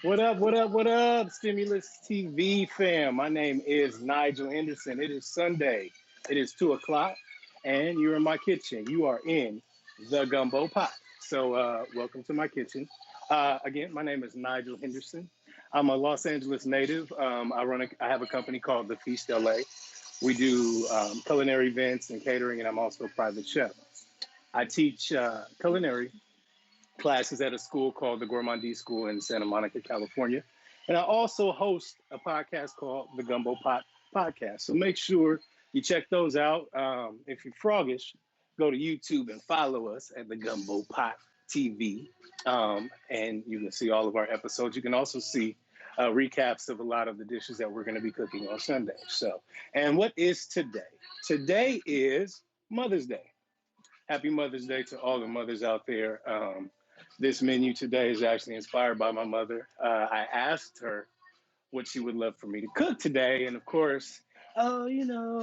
What up, what up, what up, Stimulus TV fam? My name is Nigel Henderson. It is Sunday. It is 2 o'clock, and you're in my kitchen. You are in the Gumbo Pot. So, welcome to my kitchen. Again, my name is Nigel Henderson. I'm a Los Angeles native. I have a company called The Feast LA. We do culinary events and catering, and I'm also a private chef. I teach culinary classes at a school called the Gourmandie School in Santa Monica, California. And I also host a podcast called the Gumbo Pot Podcast. So make sure you check those out. If you're froggish, go to YouTube and follow us at the Gumbo Pot TV. And you can see all of our episodes. You can also see recaps of a lot of the dishes that we're going to be cooking on Sunday. So, and what is today? Today is Mother's Day. Happy Mother's Day to all the mothers out there. This menu today is actually inspired by my mother. I asked her what she would love for me to cook today. And of course, oh,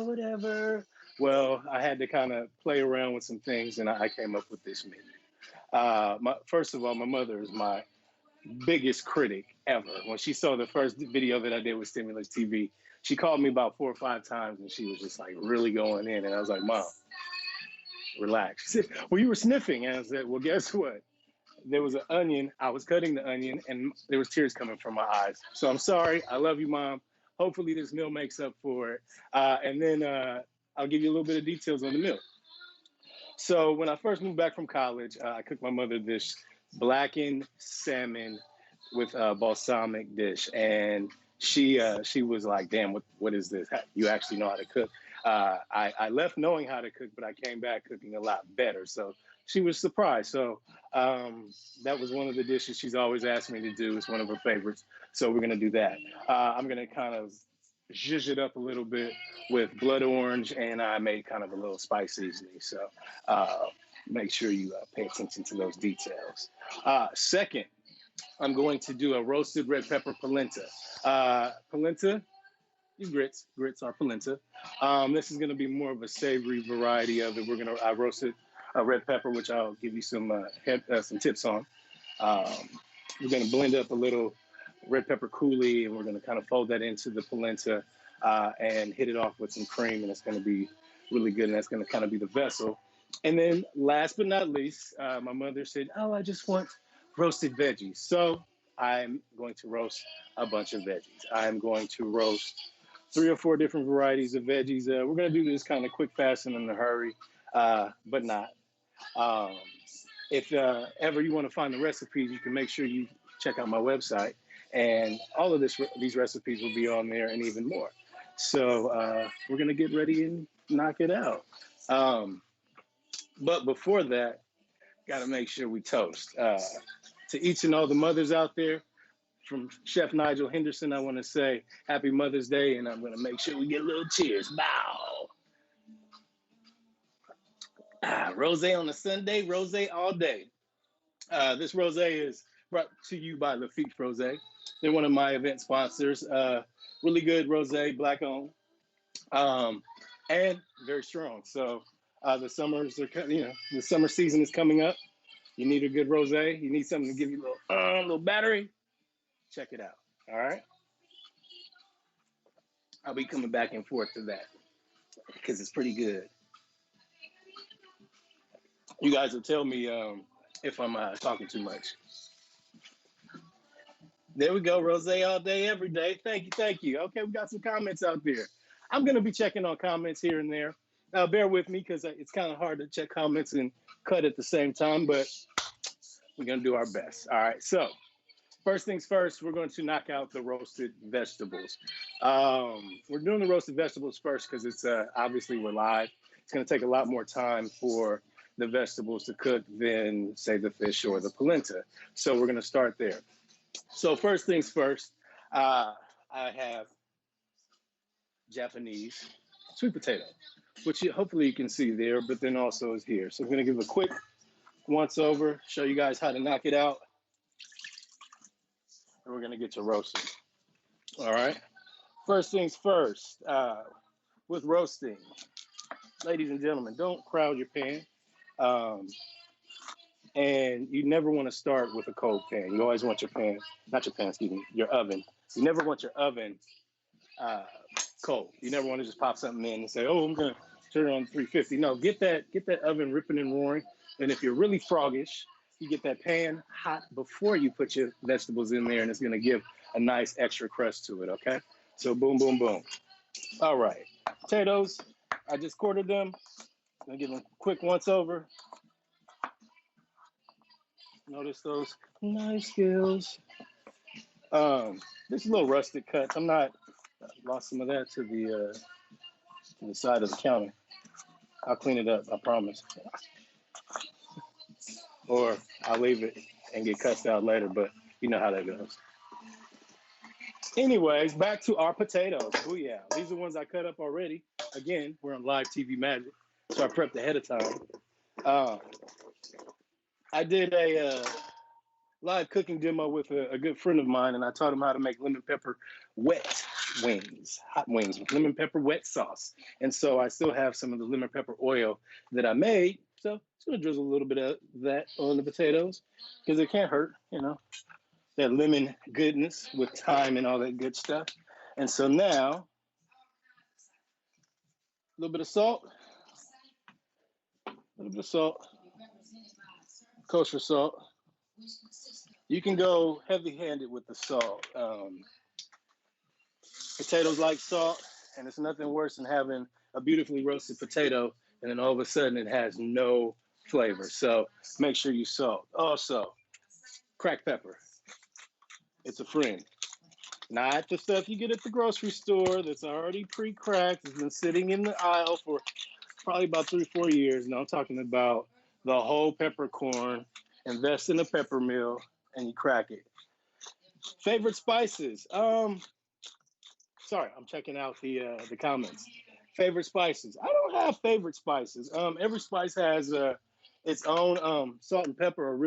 whatever. Well, I had to kind of play around with some things and I came up with this menu. First of all, my mother is my biggest critic ever. When she saw the first video that I did with Stimulus TV, she called me about 4 or 5 times and she was just like really going in. And I was like, Mom, relax. She said, well, you were sniffing. And I said, well, guess what? There was an onion. I was cutting the onion and there was tears coming from my eyes. So I'm sorry. I love you, Mom. Hopefully this meal makes up for it. And then I'll give you a little bit of details on the meal. So when I first moved back from college, I cooked my mother this blackened salmon with a balsamic dish. And she was like, damn, what is this? You actually know how to cook? I left knowing how to cook, but I came back cooking a lot better. So she was surprised. So that was one of the dishes she's always asked me to do. It's one of her favorites. So we're going to do that. I'm going to kind of zhuzh it up a little bit with blood orange, and I made kind of a little spice seasoning. So make sure you pay attention to those details. Second, I'm going to do a roasted red pepper polenta. Polenta, grits are polenta. This is going to be more of a savory variety of it. I roasted a red pepper, which I'll give you some tips on. We're going to blend up a little red pepper coulis, and we're going to kind of fold that into the polenta and hit it off with some cream, and it's going to be really good, and that's going to kind of be the vessel. And then last but not least, my mother said, oh, I just want roasted veggies. So I'm going to roast a bunch of veggies. I'm going to roast 3 or 4 different varieties of veggies. We're going to do this kind of quick, fast, and in a hurry, but not. If ever you want to find the recipes, you can make sure you check out my website. And all of these recipes will be on there and even more. So we're going to get ready and knock it out. But before that, got to make sure we toast. To each and all the mothers out there, from Chef Nigel Henderson, I want to say Happy Mother's Day, and I'm going to make sure we get a little cheers. Bow. Rosé on a Sunday, rosé all day. This rosé is brought to you by Lafitte Rosé. They're one of my event sponsors. Really good rosé, black owned, and very strong. So the summer season is coming up. You need a good rosé. You need something to give you a little battery. Check it out. All right. I'll be coming back and forth to that because it's pretty good. You guys will tell me if I'm talking too much. There we go. Rosé all day, every day. Thank you. Thank you. Okay, we got some comments out there. I'm going to be checking on comments here and there. Bear with me because it's kind of hard to check comments and cut at the same time, but we're going to do our best. All right. So first things first, we're going to knock out the roasted vegetables. We're doing the roasted vegetables first because it's obviously we're live. It's going to take a lot more time for the vegetables to cook than, say, the fish or the polenta. So we're going to start there. So first things first, I have Japanese sweet potato, which hopefully you can see there, but then also is here. So I'm going to give a quick once over, show you guys how to knock it out. And we're going to get to roasting. All right. First things first, with roasting, ladies and gentlemen, don't crowd your pan. And you never want to start with a cold pan. You always want your pan, not your pan, excuse me, your oven. You never want your oven uh, cold. You never want to just pop something in and say, "Oh, I'm gonna turn it on 350." No, get that oven ripping and roaring. And if you're really froggish, you get that pan hot before you put your vegetables in there, and it's gonna give a nice extra crust to it. Okay, so boom, boom, boom. All right, potatoes. I just quartered them. Gonna give them a quick once over. Notice those knife skills. There's a little rusted cuts. I'm not lost some of that to the side of the counter. I'll clean it up. I promise. Or I'll leave it and get cussed out later. But you know how that goes. Anyways, back to our potatoes. Oh yeah, these are ones I cut up already. Again, we're on live TV magic, so I prepped ahead of time. Uh, I did a live cooking demo with a good friend of mine, and I taught him how to make lemon pepper wet wings, hot wings with lemon pepper wet sauce. And so I still have some of the lemon pepper oil that I made. So I'm just gonna drizzle a little bit of that on the potatoes because it can't hurt, that lemon goodness with thyme and all that good stuff. And so now a little bit of salt, a little bit of salt, kosher salt. You can go heavy-handed with the salt. Potatoes like salt, and it's nothing worse than having a beautifully roasted potato and then all of a sudden it has no flavor. So make sure you salt. Also, cracked pepper. It's a friend. Not the stuff you get at the grocery store that's already pre-cracked, it's been sitting in the aisle for probably about 3 or 4 years. No, I'm talking about the whole peppercorn. Invest in a pepper mill and you crack it. Favorite spices? Sorry, I'm checking out the comments. Favorite spices? I don't have favorite spices. Every spice has its own salt and pepper are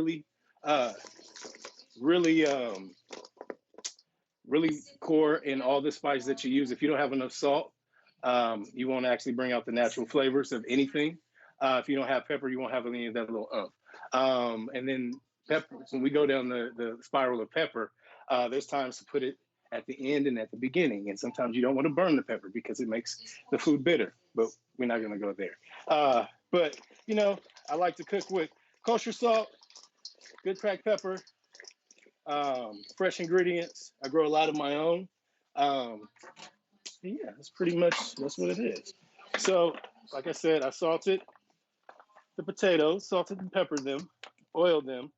uh, really really core in all the spices that you use. If you don't have enough salt, you won't actually bring out the natural flavors of anything. If you don't have pepper, you won't have any of that little umph. And then pepper, when we go down the spiral of pepper, there's times to put it at the end and at the beginning. And sometimes you don't want to burn the pepper because it makes the food bitter. But we're not going to go there. But, I like to cook with kosher salt, good cracked pepper, fresh ingredients. I grow a lot of my own. Um, yeah, that's what it is. So, like I said, I salted the potatoes, salted and peppered them, oiled them,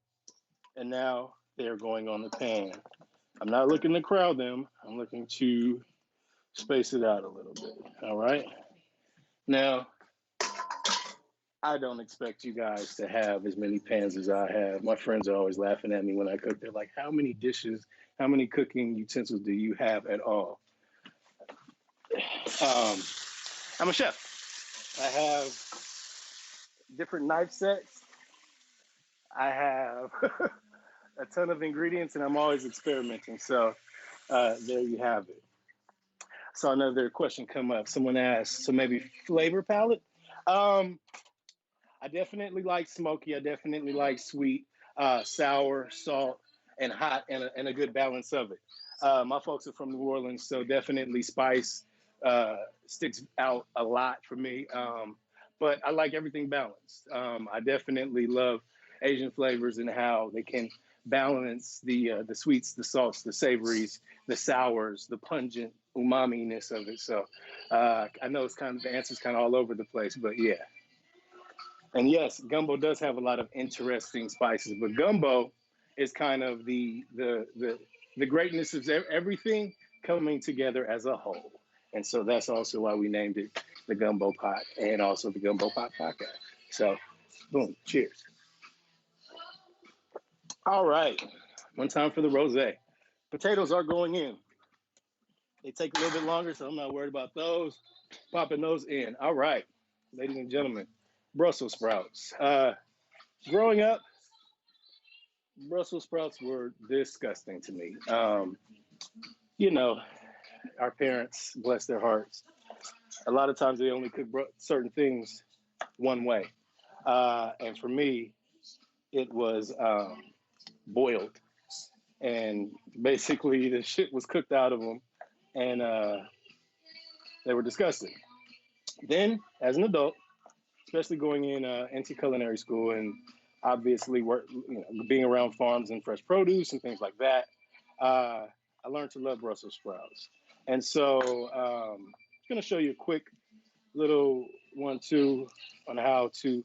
and now they're going on the pan. I'm not looking to crowd them. I'm looking to space it out a little bit. All right. Now, I don't expect you guys to have as many pans as I have. My friends are always laughing at me when I cook. They're like, how many dishes, how many cooking utensils do you have at all? Um, I'm a chef. I have different knife sets. I have a ton of ingredients, and I'm always experimenting. So there you have it. So another question come up. Someone asked, so maybe flavor palette. Um, I definitely like smoky. I definitely like sweet, sour, salt, and hot, and a good balance of it. My folks are from New Orleans, so definitely spice sticks out a lot for me. But I like everything balanced. I definitely love Asian flavors and how they can balance the sweets, the salts, the savories, the sours, the pungent umami-ness of it. So I know it's kind of the answer's kind of all over the place, but yeah. And yes, gumbo does have a lot of interesting spices, but gumbo is kind of the greatness of everything coming together as a whole. And so that's also why we named it the Gumbo Pot and also the Gumbo Pot podcast. So, boom, cheers. All right, one time for the rosé. Potatoes are going in. They take a little bit longer, so I'm not worried about those. Popping those in. All right, ladies and gentlemen, Brussels sprouts. Growing up, Brussels sprouts were disgusting to me. You know, our parents, bless their hearts, a lot of times they only cook certain things one way. And for me, it was boiled, and basically the shit was cooked out of them, and they were disgusting. Then, as an adult, especially going into culinary school and obviously being around farms and fresh produce and things like that, I learned to love Brussels sprouts. And so I'm going to show you a quick little 1-2 on how to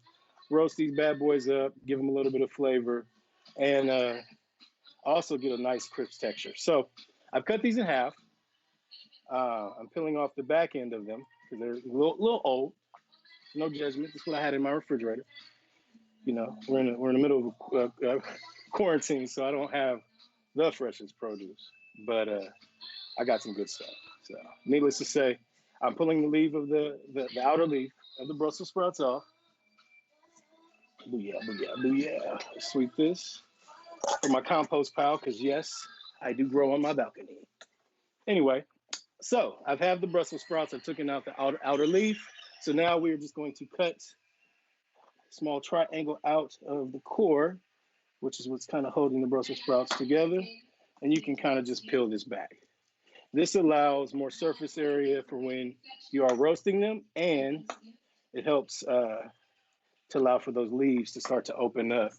roast these bad boys up, give them a little bit of flavor, and also get a nice crisp texture. So I've cut these in half. I'm peeling off the back end of them because they're a little old. No judgment. This is what I had in my refrigerator. You know, we're in the middle of quarantine, so I don't have the freshest produce, but I got some good stuff. So, needless to say, I'm pulling the leaf of the outer leaf of the Brussels sprouts off. Booyah, booyah, booyah. Sweep this for my compost pile, because yes, I do grow on my balcony. Anyway, so I've had the Brussels sprouts. I've taken out the outer leaf. So now we're just going to cut a small triangle out of the core, which is what's kind of holding the Brussels sprouts together. And you can kind of just peel this back. This allows more surface area for when you are roasting them, and it helps to allow for those leaves to start to open up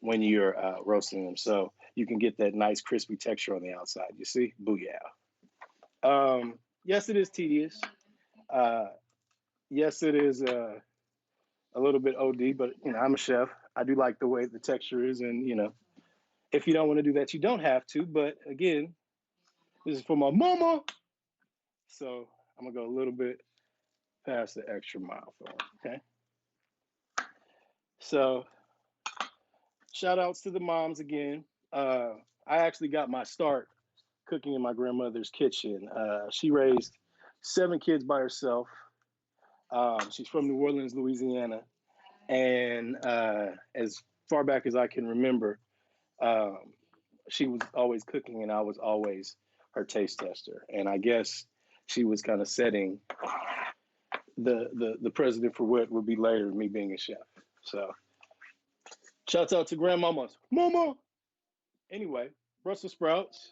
when you're roasting them. So you can get that nice crispy texture on the outside. You see? Booyah. Yes, it is tedious. Yes, it is a little bit OD, but you know, I'm a chef. I do like the way the texture is, and you know, if you don't want to do that, you don't have to. But again, this is for my mama, so I'm gonna go a little bit past the extra mile for her. Okay. So shout outs to the moms again. I actually got my start cooking in my grandmother's kitchen. She raised 7 kids by herself. She's from New Orleans, Louisiana. And as far back as I can remember, she was always cooking and I was always her taste tester. And I guess she was kind of setting the precedent for what would be later, me being a chef. So shouts out to grandmamas. Mama! Anyway, Brussels sprouts.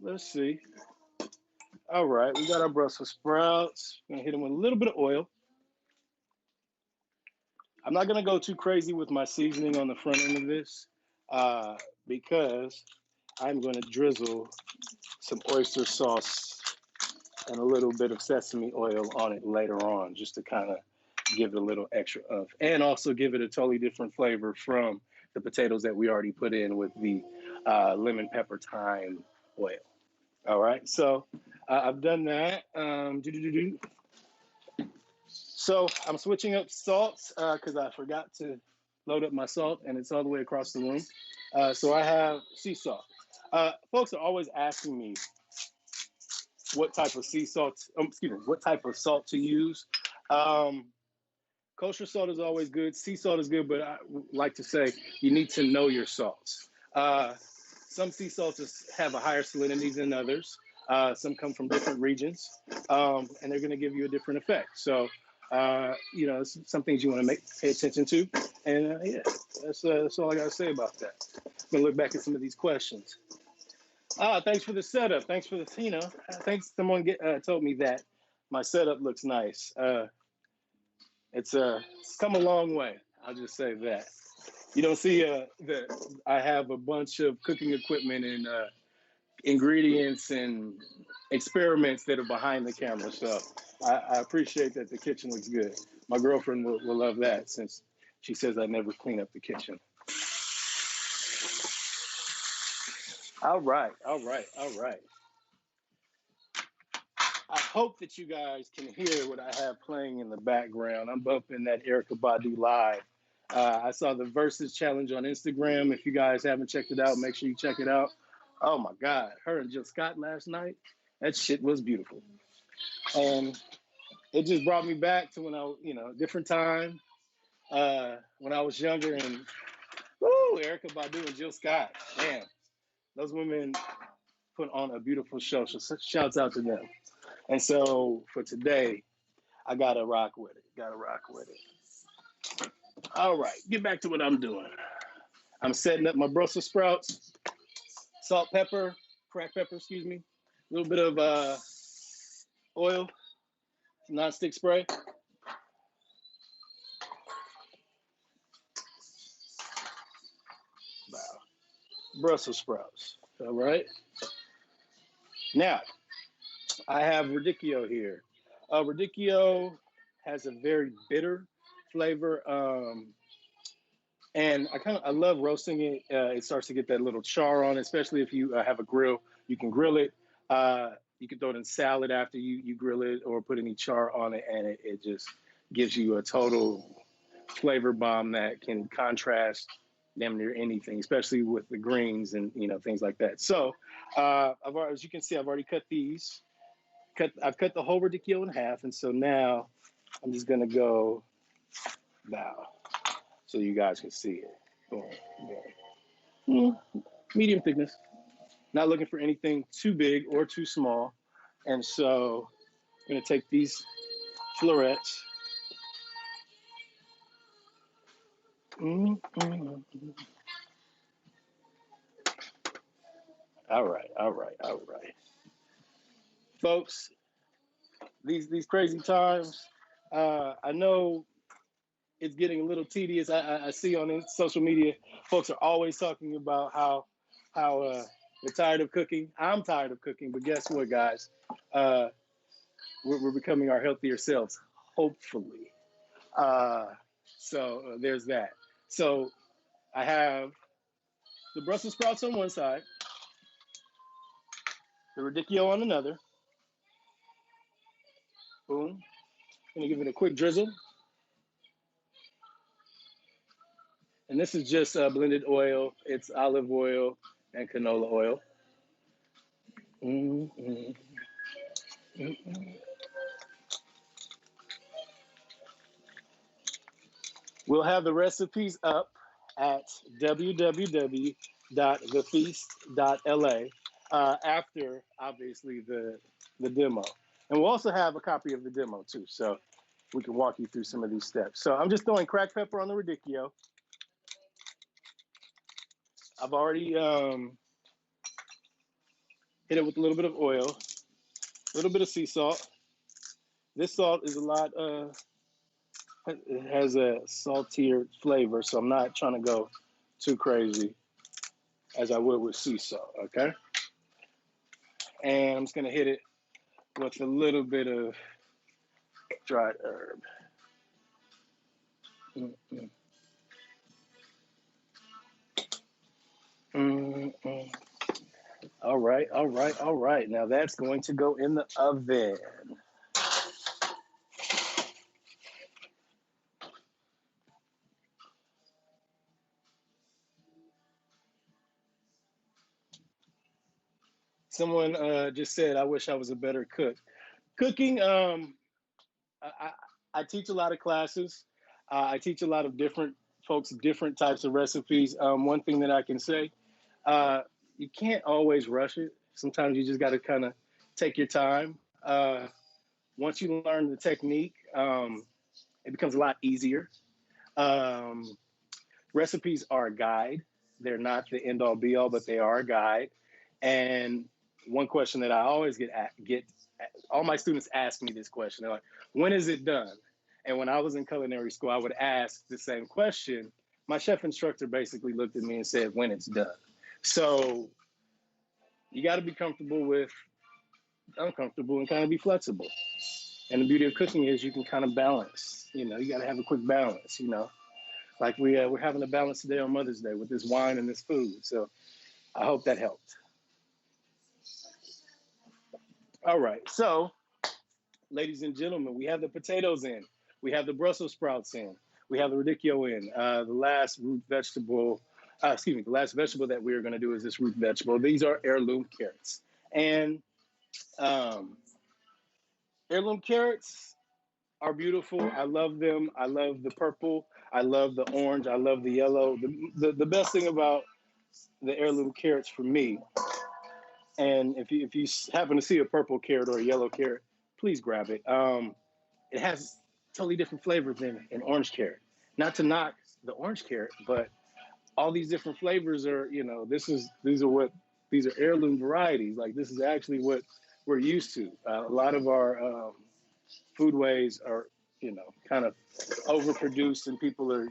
Let's see. All right, we got our Brussels sprouts. Gonna hit them with a little bit of oil. I'm not gonna go too crazy with my seasoning on the front end of this because I'm gonna drizzle some oyster sauce and a little bit of sesame oil on it later on, just to kind of give it a little extra oomph, and also give it a totally different flavor from the potatoes that we already put in with the lemon pepper thyme oil. All right, so I've done that. So I'm switching up salts because I forgot to load up my salt, and it's all the way across the room. So I have sea salt. Folks are always asking me what type of sea salt, what type of salt to use. Kosher salt is always good. Sea salt is good, but I like to say you need to know your salts. Some sea salts have a higher salinity than others. Some come from different regions, and they're going to give you a different effect. So, you know, some things you want to pay attention to. And yeah, that's all I got to say about that. I'm going to look back at some of these questions. Thanks for the setup. Thanks for the, you know, thanks. Someone told me that my setup looks nice. It's come a long way. I'll just say that. You don't see that I have a bunch of cooking equipment and ingredients and experiments that are behind the camera. So I appreciate that the kitchen looks good. My girlfriend will love that since she says I never clean up the kitchen. All right, all right, all right. I hope that you guys can hear what I have playing in the background. I'm bumping that Erykah Badu live. I saw the Versus Challenge on Instagram. If you guys haven't checked it out, make sure you check it out. Oh my God, her and Jill Scott last night, that shit was beautiful. And it just brought me back to when I, you know, different time, when I was younger, and woo, Erykah Badu and Jill Scott, man, those women put on a beautiful show. So shouts out to them. And so for today, I gotta rock with it. All right, get back to what I'm doing. I'm setting up my Brussels sprouts, salt, pepper, cracked pepper, excuse me, a little bit of oil, non-stick spray. Wow. Brussels sprouts. All right. Now, I have radicchio here. Radicchio has a very bitter flavor. And I love roasting it. It starts to get that little char on it, especially if you have a grill. You can grill it. You can throw it in salad after you grill it, or put any char on it, and it just gives you a total flavor bomb that can contrast damn near anything, especially with the greens and things like that. So, as you can see, I've already cut these. I've cut the whole radicchio in half, and so now I'm just gonna go now, so you guys can see it. Boom, boom. Medium thickness. Not looking for anything too big or too small, and so I'm gonna take these florets. All right, all right, all right, folks. These crazy times. I know it's getting a little tedious. I see on social media, folks are always talking about how they're tired of cooking. I'm tired of cooking, but guess what, guys? We're becoming our healthier selves, hopefully. So there's that. So I have the Brussels sprouts on one side, the radicchio on another. Boom. Gonna give it a quick drizzle. And this is just blended oil. It's olive oil and canola oil. Mm-hmm. Mm-hmm. We'll have the recipes up at www.thefeast.la after, obviously, the demo. And we'll also have a copy of the demo, too, so we can walk you through some of these steps. So I'm just throwing cracked pepper on the radicchio. I've already hit it with a little bit of oil, a little bit of sea salt. This salt is it has a saltier flavor, so I'm not trying to go too crazy as I would with sea salt, okay? And I'm just gonna hit it with a little bit of dried herb. Mm-mm. Mm-mm. All right, all right, all right. Now that's going to go in the oven. Someone just said, "I wish I was a better cook." Cooking, I, I teach a lot of classes. I teach a lot of different folks, different types of recipes. One thing that I can say, you can't always rush it. Sometimes you just got to kind of take your time. Once you learn the technique, it becomes a lot easier. Um, Recipes are a guide. They're not the end all be all, but they are a guide. And one question that I always get all my students ask me this question. They're like, "When is it done?" And when I was in culinary school, I would ask the same question. My chef instructor basically looked at me and said, "When it's done." So you got to be comfortable with uncomfortable and kind of be flexible. And the beauty of cooking is you can kind of balance. You got to have a quick balance. Like we're having a balance today on Mother's Day with this wine and this food. So I hope that helped. All right. So, ladies and gentlemen, we have the potatoes in. We have the Brussels sprouts in. We have the radicchio in. The last root vegetable, the last vegetable that we are going to do is this root vegetable. These are heirloom carrots. And um, heirloom carrots are beautiful. I love them. I love the purple. I love the orange. I love the yellow. The best thing about the heirloom carrots for me, and if you happen to see a purple carrot or a yellow carrot, please grab it. It has totally different flavor than an orange carrot. Not to knock the orange carrot, but all these different flavors are, these are heirloom varieties. Like this is actually what we're used to. A lot of our foodways are, kind of overproduced, and people are,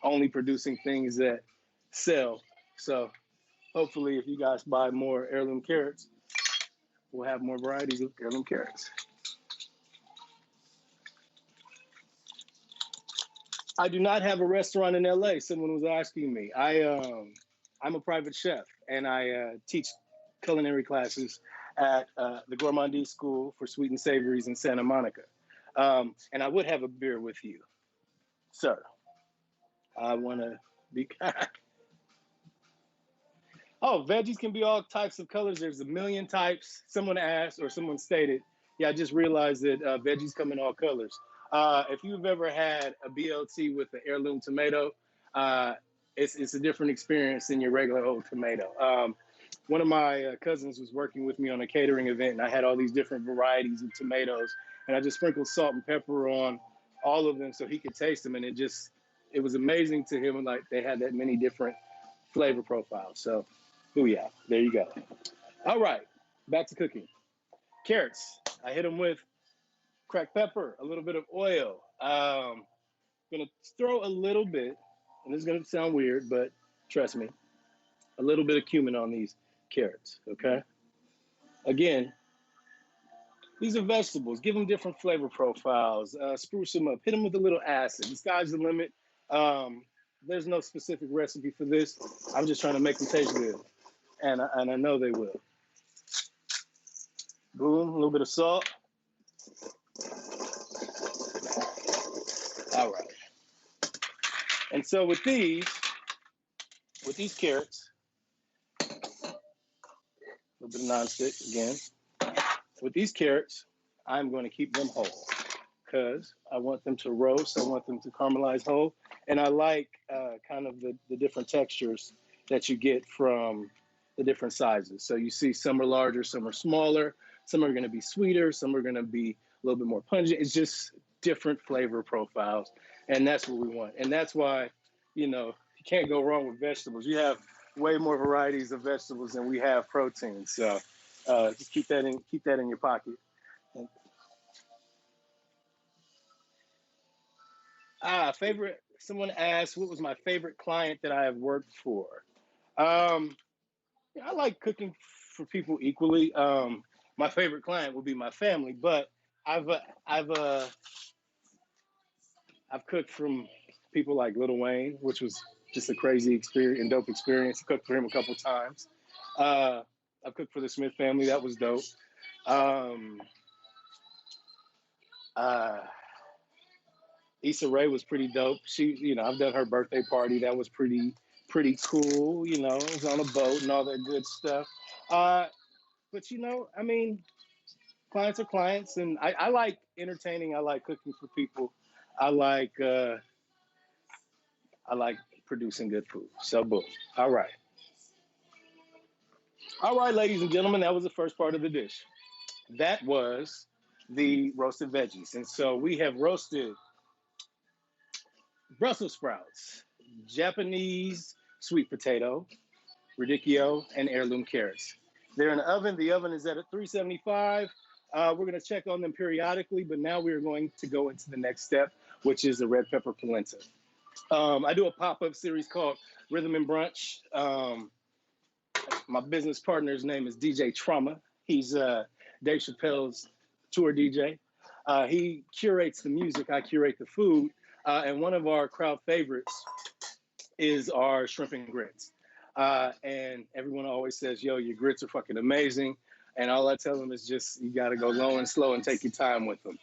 only producing things that sell. So hopefully, if you guys buy more heirloom carrots, we'll have more varieties of heirloom carrots. I do not have a restaurant in LA. Someone was asking me. I'm a private chef, and I teach culinary classes at the Gourmandise School for Sweet and Savories in Santa Monica. And I would have a beer with you, sir. I want to be. Oh, veggies can be all types of colors. There's a million types. Someone asked, or someone stated, yeah, I just realized that veggies come in all colors. If you've ever had a BLT with an heirloom tomato, it's a different experience than your regular old tomato. One of my cousins was working with me on a catering event, and I had all these different varieties of tomatoes, and I just sprinkled salt and pepper on all of them so he could taste them, and it was amazing to him, like they had that many different flavor profiles. So, yeah, there you go. All right, back to cooking. Carrots, I hit them with cracked pepper, a little bit of oil. Gonna throw a little bit, and this is gonna sound weird, but trust me, a little bit of cumin on these carrots, okay? Again, these are vegetables. Give them different flavor profiles. Spruce them up. Hit them with a little acid. The sky's the limit. There's no specific recipe for this. I'm just trying to make them taste good, and I know they will. Boom, a little bit of salt. All right. And so with these carrots, a little bit of nonstick again. With these carrots, I'm going to keep them whole because I want them to roast. I want them to caramelize whole. And I like kind of the different textures that you get from the different sizes. So you see some are larger, some are smaller, some are going to be sweeter, some are going to be a little bit more pungent. It's just different flavor profiles. And that's what we want. And that's why, you can't go wrong with vegetables. You have way more varieties of vegetables than we have protein. So just keep that in your pocket. Favorite. Someone asked, what was my favorite client that I have worked for? I like cooking for people equally. My favorite client would be my family, but I've uh, I've uh, I've cooked from people like Lil Wayne, which was just a crazy experience and dope experience. I cooked for him a couple times. Uh, I've cooked for the Smith family. That was dope. Um, uh, Issa Rae was pretty dope. I've done her birthday party. That was pretty cool. It was on a boat and all that good stuff. Uh, but I mean, clients are clients, and I like entertaining. I like cooking for people. I like uh, I like producing good food. So boom. All right. All right, ladies and gentlemen, that was the first part of the dish. That was the roasted veggies. And so we have roasted Brussels sprouts, Japanese sweet potato, radicchio, and heirloom carrots. They're in the oven. The oven is at 375. We're going to check on them periodically, but now we're going to go into the next step, which is the red pepper polenta. I do a pop-up series called Rhythm and Brunch. My business partner's name is DJ Trauma. He's Dave Chappelle's tour DJ. He curates the music. I curate the food. And one of our crowd favorites is our shrimp and grits. And everyone always says, yo, your grits are fucking amazing. And all I tell them is just, you got to go low and slow and take your time with them.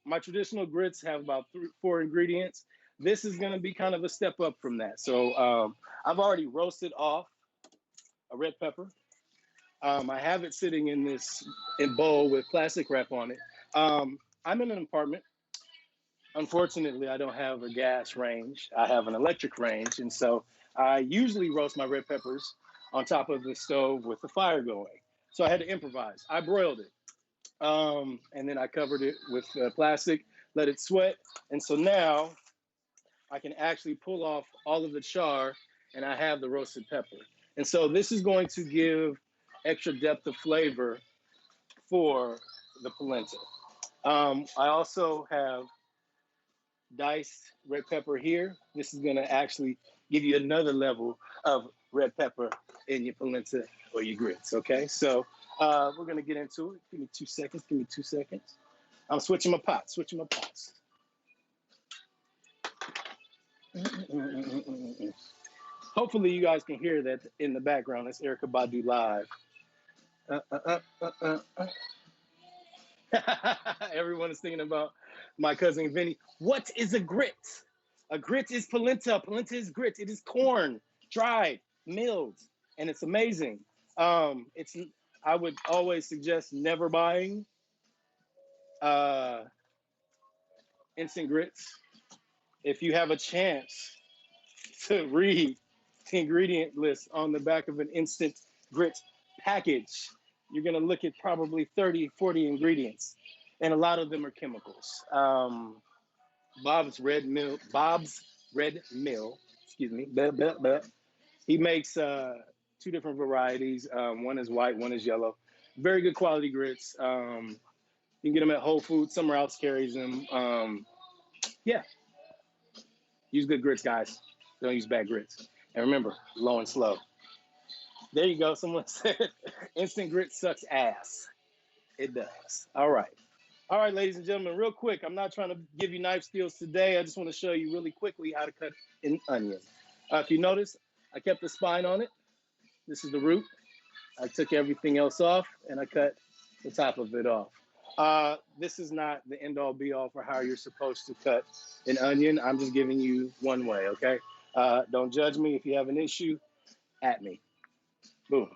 My traditional grits have about 4 ingredients. This is going to be kind of a step up from that. So I've already roasted off a red pepper. I have it sitting in this bowl with plastic wrap on it. I'm in an apartment. Unfortunately, I don't have a gas range. I have an electric range. And so I usually roast my red peppers on top of the stove with the fire going. So I had to improvise. I broiled it. And then I covered it with plastic, let it sweat. And so now I can actually pull off all of the char, and I have the roasted pepper. And so this is going to give extra depth of flavor for the polenta. I also have diced red pepper here. This is going to actually give you another level of red pepper in your polenta or your grits. Okay, so we're going to get into it. Give me 2 seconds. Give me 2 seconds. I'm switching my pots. Switching my pots. Hopefully, you guys can hear that in the background. That's Erica Badu live. Everyone is thinking about my cousin Vinny. What is a grit? A grit is polenta. Polenta is grit. It is corn, dried, milled, and it's amazing. It's I would always suggest never buying uh, instant grits. If you have a chance to read the ingredient list on the back of an instant grit package, you're going to look at probably 30, 40 ingredients, and a lot of them are chemicals. Bob's Red Mill, excuse me, he makes two different varieties. One is white, one is yellow. Very good quality grits. You can get them at Whole Foods. Somewhere else carries them. Yeah, use good grits, guys. Don't use bad grits. And remember, low and slow. There you go. Someone said instant grit sucks ass. It does. All right. All right, ladies and gentlemen, real quick. I'm not trying to give you knife skills today. I just want to show you really quickly how to cut an onion. If you notice, I kept the spine on it. This is the root. I took everything else off and I cut the top of it off. This is not the end all be all for how you're supposed to cut an onion. I'm just giving you one way, okay? Don't judge me if you have an issue, at me. Boom.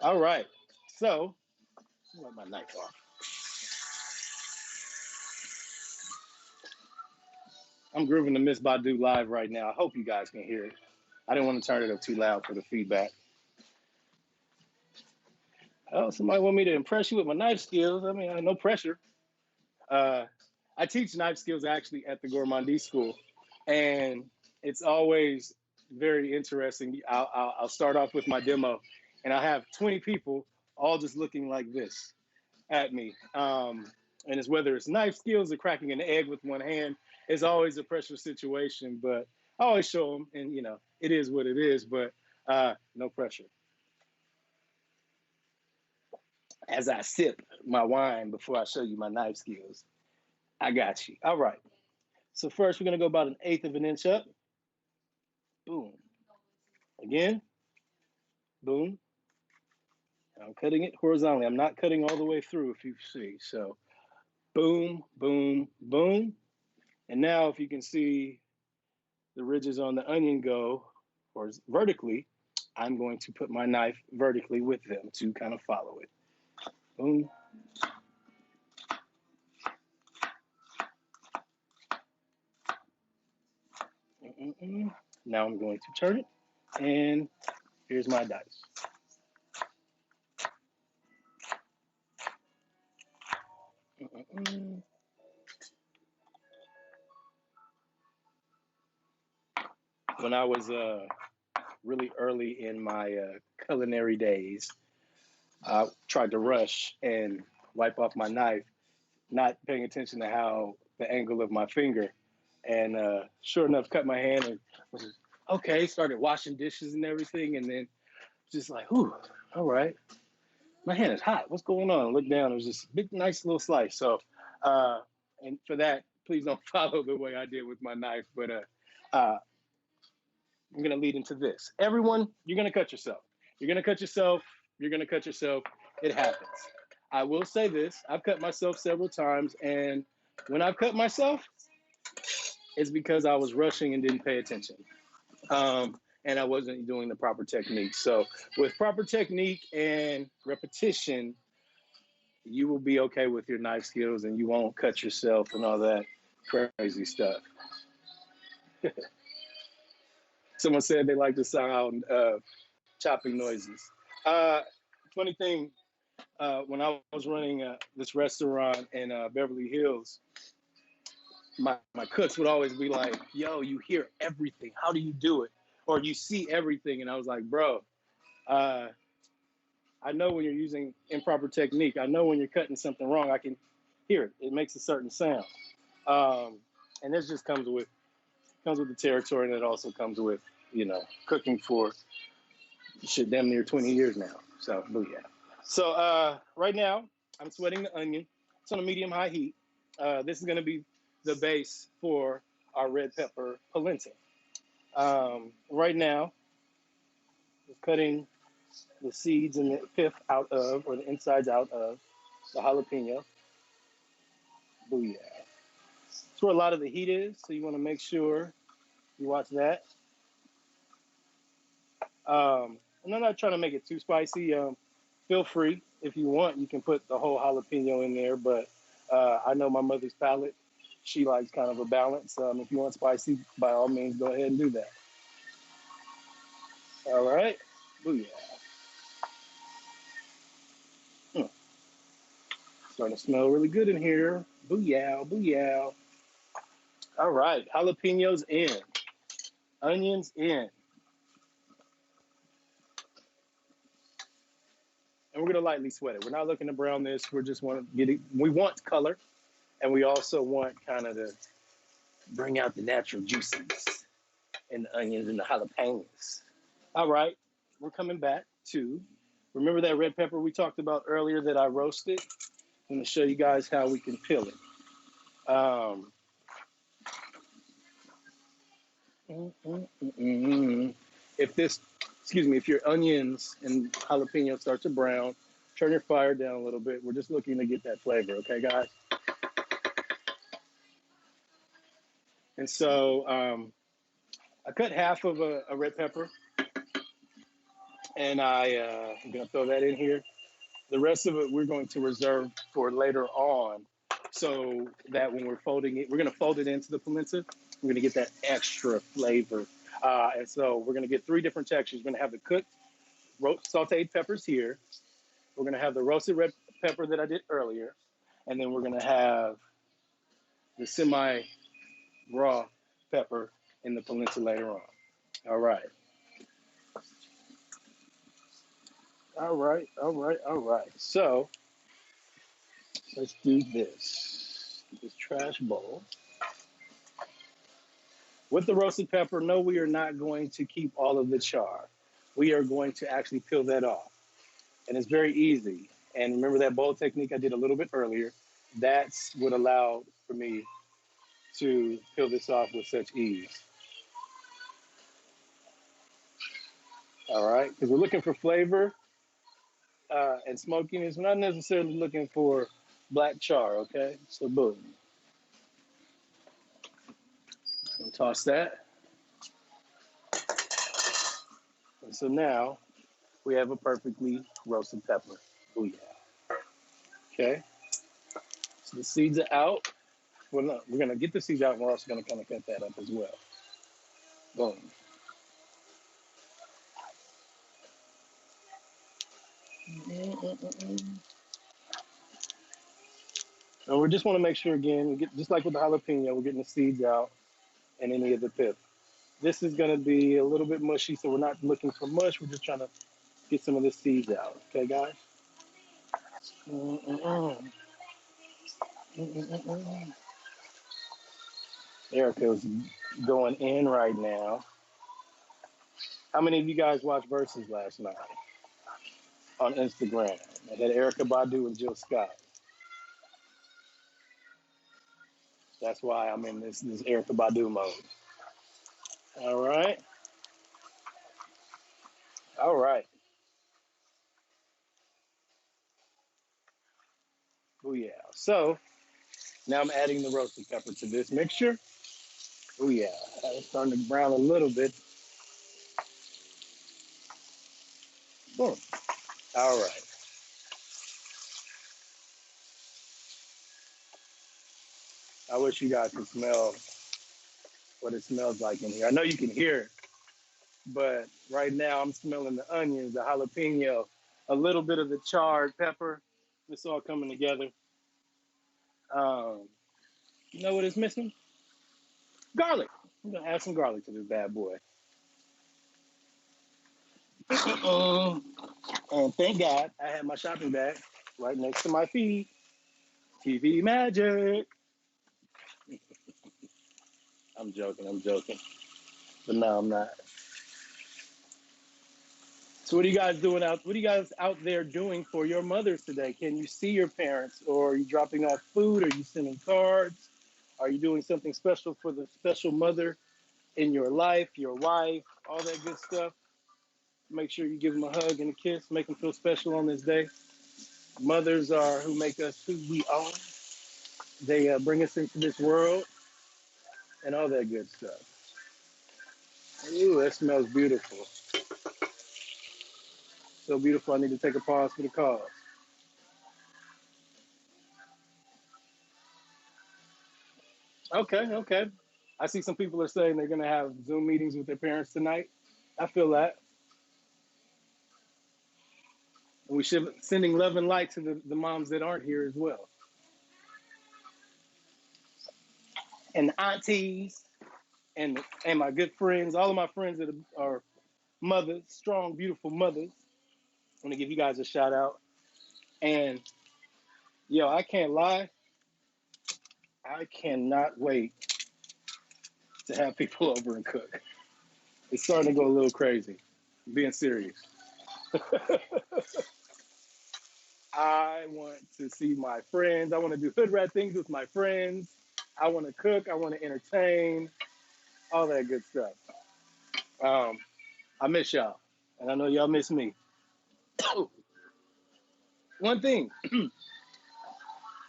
All right. So, let my knife off. I'm grooving to Miss Badu live right now. I hope you guys can hear it. I didn't want to turn it up too loud for the feedback. Oh, somebody want me to impress you with my knife skills. I mean, no pressure. I teach knife skills actually at the Gourmandie School, and it's always very interesting. I'll start off with my demo, and I have 20 people all just looking like this at me. And it's whether it's knife skills or cracking an egg with one hand, it's always a pressure situation. But I always show them, and it is what it is. But no pressure. As I sip my wine before I show you my knife skills, I got you. All right. So first, we're gonna go about 1/8 of an inch up. Boom. Again. Boom. I'm cutting it horizontally. I'm not cutting all the way through, if you see. So boom, boom, boom. And now if you can see the ridges on the onion go or vertically, I'm going to put my knife vertically with them to kind of follow it. Boom. Now I'm going to turn it, and here's my dice. When I was really early in my culinary days, I tried to rush and wipe off my knife, not paying attention to how the angle of my finger, and sure enough, cut my hand and was okay. Started washing dishes and everything, and then just like, whew, all right, my hand is hot. What's going on? I looked down. It was just a big, nice little slice. So, and for that, please don't follow the way I did with my knife. But I'm going to lead into this. Everyone, you're going to cut yourself. You're going to cut yourself. You're going to cut yourself. It happens. I will say this. I've cut myself several times. And when I've cut myself, it's because I was rushing and didn't pay attention. And I wasn't doing the proper technique. So with proper technique and repetition, you will be okay with your knife skills and you won't cut yourself and all that crazy stuff. Someone said they like the sound of chopping noises. Funny thing, when I was running this restaurant in Beverly Hills, my cooks would always be like, yo, you hear everything. How do you do it? Or you see everything. And I was like, bro, uh, I know when you're using improper technique. I know when you're cutting something wrong. I can hear it. It makes a certain sound. And this just comes with the territory, and it also comes with, cooking for shit damn near 20 years now. So, booyah. So right now, I'm sweating the onion. It's on a medium-high heat. This is going to be the base for our red pepper polenta. Right now, we're cutting the seeds and the pith out of, or the insides out of, the jalapeno. Booyah. That's where a lot of the heat is, so you want to make sure you watch that. And I'm not trying to make it too spicy. Feel free, if you want, you can put the whole jalapeno in there, but I know my mother's palate. She likes kind of a balance. If you want spicy, by all means, go ahead and do that. All right. Booyah. Hmm. Starting to smell really good in here. Booyah, booyah. All right. Jalapenos in. Onions in. And we're going to lightly sweat it. We're not looking to brown this. We just want to get it. We want color, and we also want kind of to bring out the natural juices in the onions and the jalapenos. All right, we're coming back to, remember that red pepper we talked about earlier that I roasted? I'm going to show you guys how we can peel it. If your onions and jalapenos start to brown, turn your fire down a little bit. We're just looking to get that flavor, okay, guys? And so I cut half of a red pepper, and I'm going to throw that in here. The rest of it we're going to reserve for later on, so that when we're folding it, we're going to fold it into the polenta. We're going to get that extra flavor. And so we're going to get three different textures. We're going to have the cooked sauteed peppers here. We're going to have the roasted red pepper that I did earlier. And then we're going to have the semi-raw pepper in the polenta later on. All right. All right, all right, all right. So let's do this trash bowl. With the roasted pepper, no, we are not going to keep all of the char. We are going to actually peel that off. And it's very easy. And remember that bowl technique I did a little bit earlier? That's what allowed for me to peel this off with such ease. All right, because we're looking for flavor and smokiness. We're not necessarily looking for black char, okay? So boom. And toss that. And so now we have a perfectly roasted pepper. Booyah. Okay. So the seeds are out. Well, no, we're going to get the seeds out, and we're also going to kind of cut that up as well. Boom. And we just want to make sure, again, just like with the jalapeno, we're getting the seeds out and any of the pith. This is going to be a little bit mushy, so we're not looking for mush. We're just trying to get some of the seeds out. Okay, guys? Erica's going in right now. How many of you guys watched Versus last night on Instagram? I had Erica Badu and Jill Scott. That's why I'm in this Erica Badu mode. All right. All right. Oh yeah. So now I'm adding the roasted pepper to this mixture. Oh yeah. It's starting to brown a little bit. Boom. All right. I wish you guys could smell what it smells like in here. I know you can hear it, but right now I'm smelling the onions, the jalapeno, a little bit of the charred pepper. It's all coming together. You know what it's missing? Garlic. I'm gonna add some garlic to this bad boy. And thank God I had my shopping bag right next to my feet. TV magic. I'm joking. I'm joking. But no, I'm not. So what are you guys doing out? What are you guys out there doing for your mothers today? Can you see your parents, or are you dropping off food? Are you sending cards? Are you doing something special for the special mother in your life, your wife, all that good stuff? Make sure you give them a hug and a kiss. Make them feel special on this day. Mothers are who make us who we are. They bring us into this world and all that good stuff. Ooh, that smells beautiful. So beautiful. I need to take a pause for the cause. Okay, okay. I see some people are saying they're going to have Zoom meetings with their parents tonight. I feel that. And we should sending love and light to the moms that aren't here as well. And the aunties and my good friends, all of my friends that are mothers, strong, beautiful mothers. I want to give you guys a shout out. And yo, I can't lie, I cannot wait to have people over and cook. It's starting to go a little crazy. I'm being serious. I want to see my friends. I want to do hood rat things with my friends. I want to cook. I want to entertain. All that good stuff. Um, I miss y'all, and I know y'all miss me. One thing,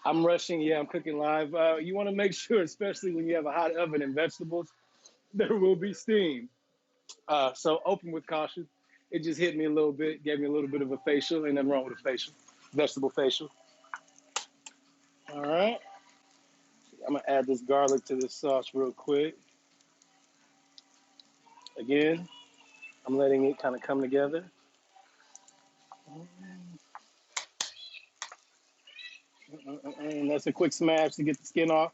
I'm rushing. Yeah, I'm cooking live. You want to make sure, especially when you have a hot oven and vegetables, there will be steam. So open with caution. It just hit me a little bit, gave me a little bit of a facial, and nothing wrong with a facial, vegetable facial. All right, I'm gonna add this garlic to this sauce real quick. Again, I'm letting it kind of come together. And that's a quick smash to get the skin off.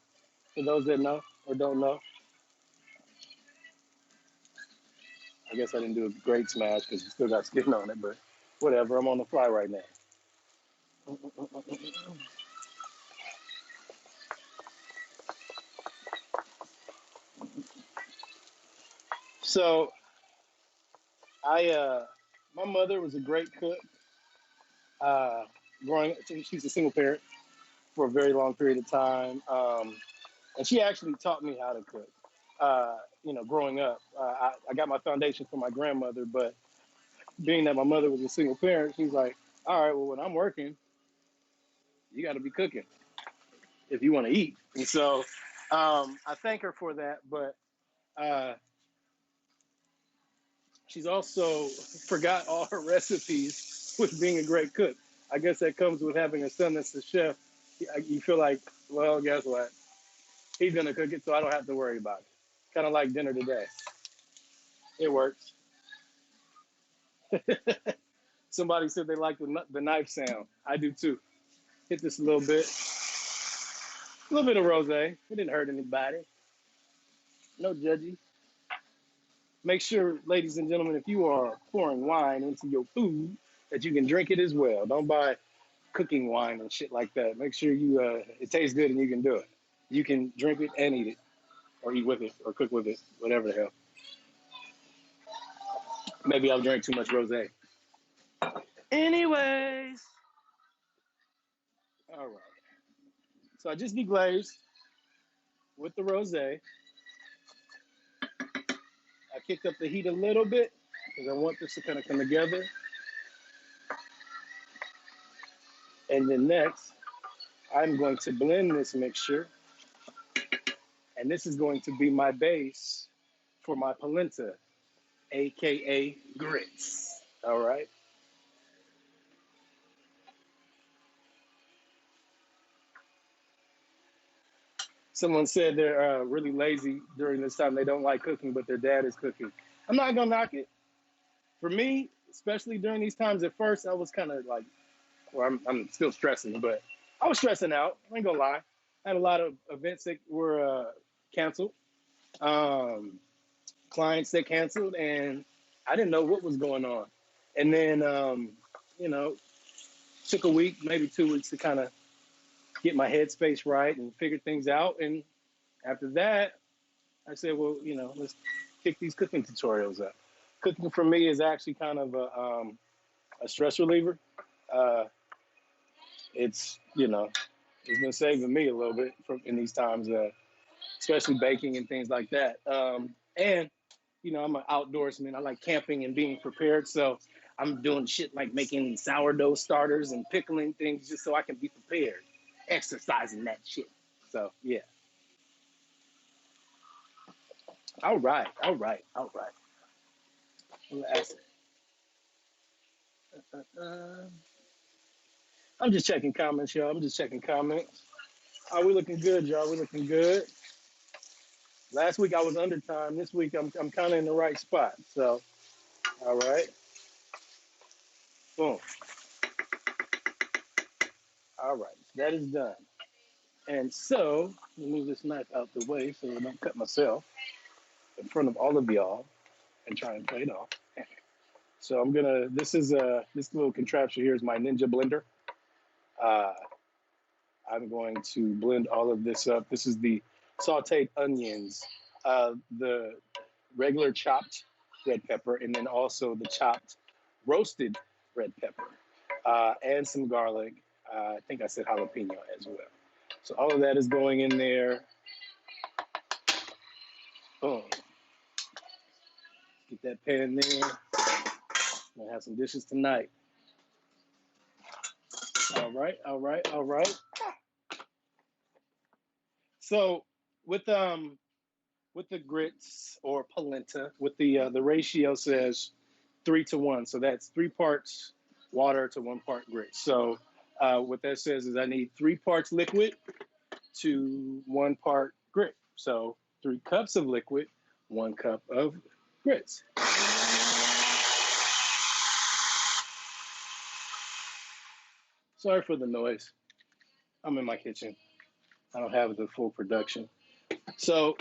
For those that know or don't know, I guess I didn't do a great smash because you still got skin on it, but whatever. I'm on the fly right now. So my mother was a great cook. Uh, growing, she's a single parent for a very long period of time, and she actually taught me how to cook. Growing up, I got my foundation from my grandmother, but being that my mother was a single parent, she's like, "All right, well, when I'm working, you got to be cooking if you want to eat." And so I thank her for that, but uh, she's also forgot all her recipes with being a great cook. I guess that comes with having a son that's a chef. You feel like, well, guess what? He's gonna cook it, so I don't have to worry about it. Kind of like dinner today. It works. Somebody said they like the knife sound. I do too. Hit this a little bit of rosé. It didn't hurt anybody. No judgy. Make sure, ladies and gentlemen, if you are pouring wine into your food, that you can drink it as well. Don't buy cooking wine and shit like that. Make sure it tastes good and you can do it. You can drink it and eat it, or eat with it, or cook with it, whatever the hell. Maybe I'll drink too much rosé. Anyways, all right. So I just deglazed with the rosé. I kicked up the heat a little bit because I want this to kind of come together. And then next, I'm going to blend this mixture, and this is going to be my base for my polenta, aka grits. All right. Someone said they're really lazy during this time. They don't like cooking, but their dad is cooking. I'm not gonna knock it. For me, especially during these times, at first I was kind of like, well, I'm still stressing, but I was stressing out. I ain't gonna lie. I had a lot of events that were canceled. Um, Clients that canceled, and I didn't know what was going on. And then, you know, took a week, maybe 2 weeks to kind of get my headspace right and figure things out. And after that, I said, well, let's kick these cooking tutorials up. Cooking for me is actually kind of a stress reliever. Uh, it's been saving me a little bit in these times, especially baking and things like that. And I'm an outdoorsman. I like camping and being prepared. So I'm doing shit like making sourdough starters and pickling things just so I can be prepared, exercising that shit. So yeah. All right. All right. All right. Let's- uh, I'm just checking comments, y'all. I'm just checking comments. Are we looking good, y'all? We looking good. Last week I was under time. This week I'm kind of in the right spot. So all right. Boom. All right. That is done. And so let me move this knife out the way so I don't cut myself in front of all of y'all and try and play it off. So this little contraption here is my Ninja blender. Uh, I'm going to blend all of this up. This is the sauteed onions, the regular chopped red pepper, and then also the chopped roasted red pepper, and some garlic. I think I said jalapeno as well. So all of that is going in there. Boom. Get that pan there. I'm gonna have some dishes tonight. All right, all right, all right. So with the grits or polenta, with the ratio says 3 to 1. So that's 3 parts water to 1 part grit. So what that says is I need 3 parts liquid to 1 part grit. So 3 cups of liquid, 1 cup of grits. Sorry for the noise. I'm in my kitchen. I don't have the full production. So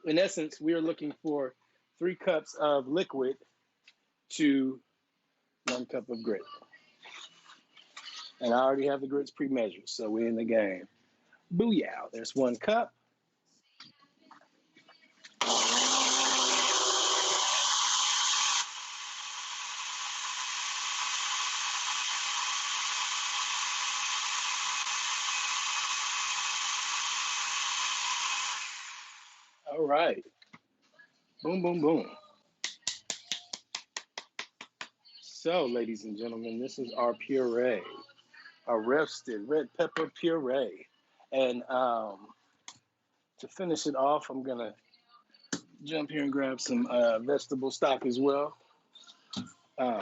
in essence, we are looking for 3 cups of liquid to 1 cup of grit. And I already have the grits pre-measured, so we're in the game. Booyah, there's 1 cup. All right. Boom, boom, boom. So, ladies and gentlemen, this is our puree, our roasted red pepper puree. And to finish it off, I'm going to jump here and grab some vegetable stock as well. Uh,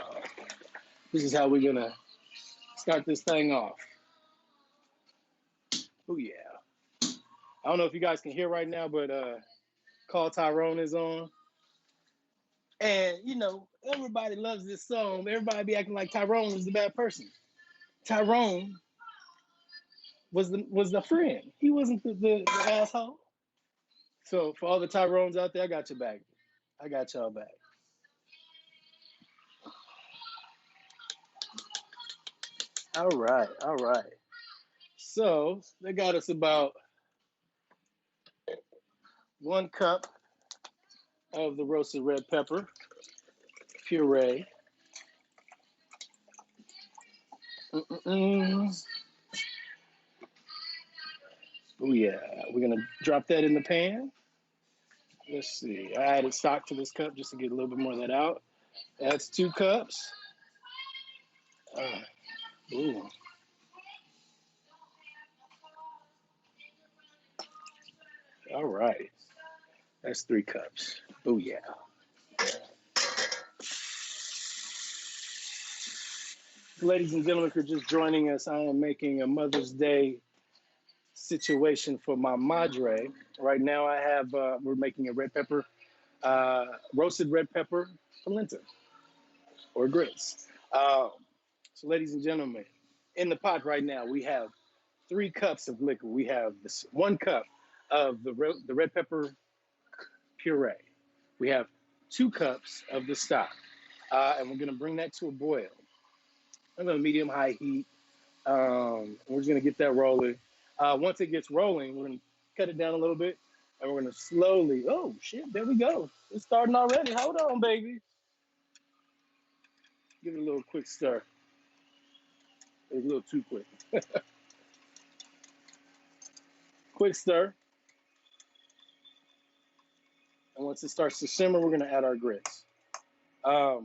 this is how we're going to start this thing off. Oh, yeah. I don't know if you guys can hear right now, but Call Tyrone is on. And, everybody loves this song. Everybody be acting like Tyrone was the bad person. Tyrone was the friend. He wasn't the asshole. So for all the Tyrones out there, I got your back. I got y'all back. All right, all right. So they got us about 1 cup of the roasted red pepper puree. Mm-mm-mm. Oh yeah, we're gonna drop that in the pan. Let's see. I added stock to this cup just to get a little bit more of that out. That's 2 cups. Uh, ooh. All right. That's 3 cups. Oh yeah. Ladies and gentlemen, if you're just joining us, I am making a Mother's Day situation for my madre. Right now, we're making a roasted red pepper polenta or grits. So, ladies and gentlemen, in the pot right now, we have 3 cups of liquid. We have this 1 cup of the red pepper puree. We have 2 cups of the stock, and we're gonna bring that to a boil. I'm gonna medium-high heat. We're just gonna get that rolling. Once it gets rolling, we're gonna cut it down a little bit, and we're gonna slowly. Oh shit! There we go. It's starting already. Hold on, baby. Give it a little quick stir. It's a little too quick. Quick stir. And once it starts to simmer, we're gonna add our grits. A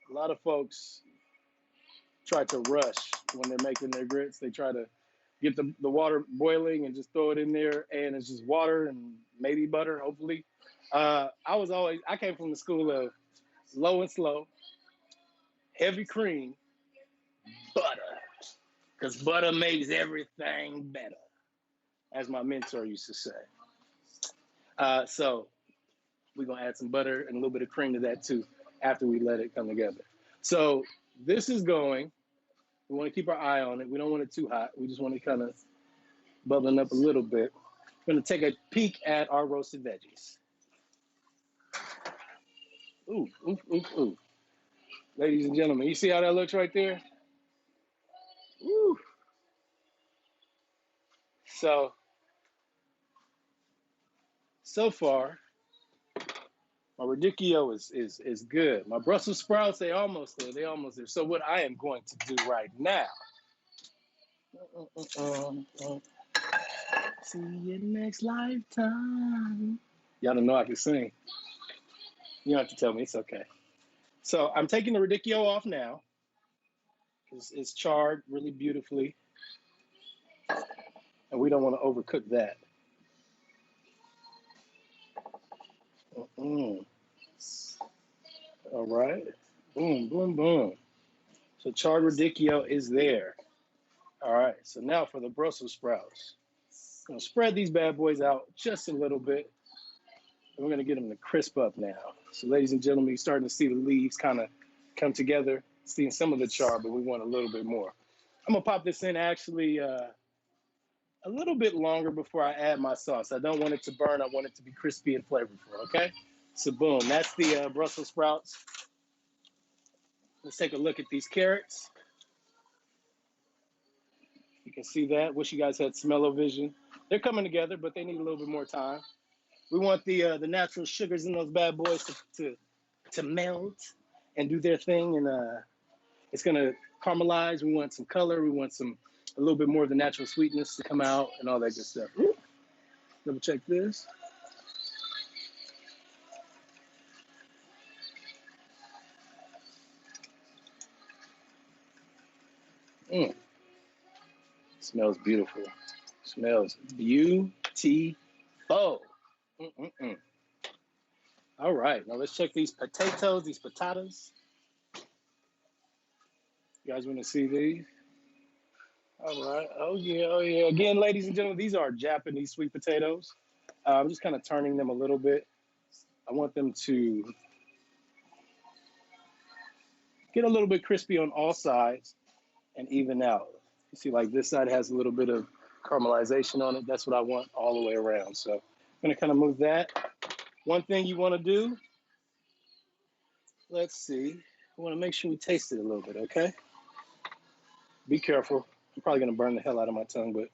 lot of folks try to rush when they're making their grits. They try to get the water boiling and just throw it in there, and it's just water and maybe butter, hopefully. I came from the school of low and slow, heavy cream, butter, because butter makes everything better, as my mentor used to say. So we're gonna add some butter and a little bit of cream to that too after we let it come together. So this is going. We want to keep our eye on it. We don't want it too hot. We just want it kind of bubbling up a little bit. We're going to take a peek at our roasted veggies. Ooh, ooh, ooh, ooh. Ladies and gentlemen, you see how that looks right there? Ooh. So far, my radicchio is good. My Brussels sprouts, they almost there. So what I am going to do right now. See you next lifetime. Y'all don't know I can sing. You don't have to tell me. It's okay. So I'm taking the radicchio off now. It's charred really beautifully. And we don't want to overcook that. All right. Boom, boom, boom. So charred radicchio is there. All right. So now for the Brussels sprouts. I'm going to spread these bad boys out just a little bit. And we're going to get them to crisp up now. So ladies and gentlemen, you're starting to see the leaves kind of come together. Seeing some of the char, but we want a little bit more. I'm going to pop this in actually a little bit longer before I add my sauce. I don't want it to burn. I want it to be crispy and flavorful, okay? So boom, that's the Brussels sprouts. Let's take a look at these carrots. You can see that. Wish you guys had smell-o-vision. They're coming together, but they need a little bit more time. We want the natural sugars in those bad boys to melt and do their thing, and it's gonna caramelize. We want some color. We want a little bit more of the natural sweetness to come out and all that good stuff. Ooh. Double check this. Smells beautiful. Smells beautiful. All right, now let's check these potatoes, these patatas. You guys want to see these? All right. Oh yeah. Oh yeah. Again, ladies and gentlemen, these are Japanese sweet potatoes. I'm just kind of turning them a little bit. I want them to get a little bit crispy on all sides and even out. You see, like this side has a little bit of caramelization on it. That's what I want all the way around. So I'm gonna kind of move that. One thing you want to do, let's see. We want to make sure we taste it a little bit, okay? Be careful. I'm probably gonna burn the hell out of my tongue, but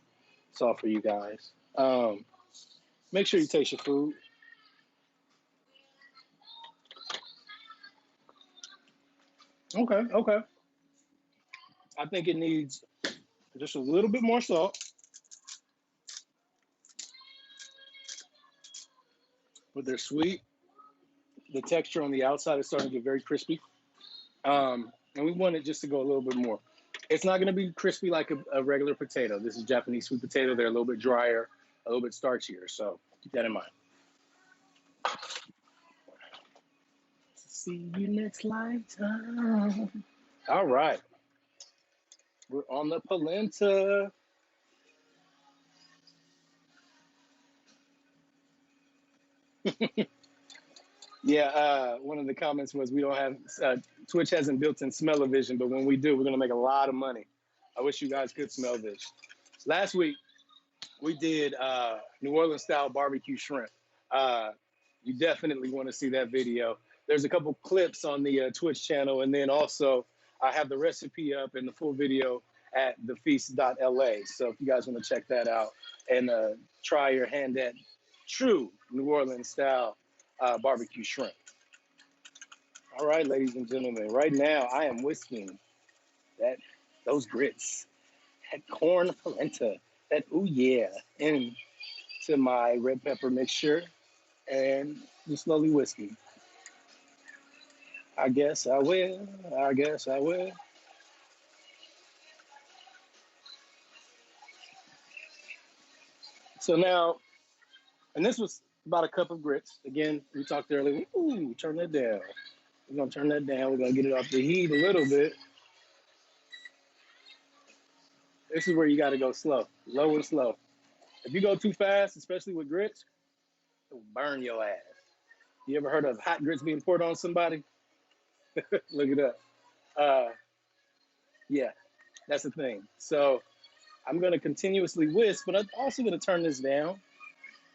it's all for you guys. Make sure you taste your food. Okay. I think it needs just a little bit more salt. But they're sweet. The texture on the outside is starting to get very crispy. And we want it just to go a little bit more. It's not going to be crispy like a regular potato. This is Japanese sweet potato. They're a little bit drier, a little bit starchier. So keep that in mind. See you next lifetime. All right. We're on the polenta. Yeah, one of the comments was we don't have, Twitch hasn't built in smell-o-vision, but when we do, we're going to make a lot of money. I wish you guys could smell this. Last week, we did New Orleans-style barbecue shrimp. You definitely want to see that video. There's a couple clips on the Twitch channel, and then also I have the recipe up and the full video at thefeast.la. So if you guys want to check that out and try your hand at true New Orleans style barbecue shrimp. All right, ladies and gentlemen, right now I am whisking those grits, that corn polenta, that ooh yeah, into my red pepper mixture and just slowly whisking. I guess I will. I guess I will. So now, and this was about a cup of grits. Again, we talked earlier. Ooh, turn that down. We're gonna turn that down. We're gonna get it off the heat a little bit. This is where you gotta go slow, low and slow. If you go too fast, especially with grits, it'll burn your ass. You ever heard of hot grits being poured on somebody? Look it up. Yeah, that's the thing. So I'm gonna continuously whisk, but I'm also gonna turn this down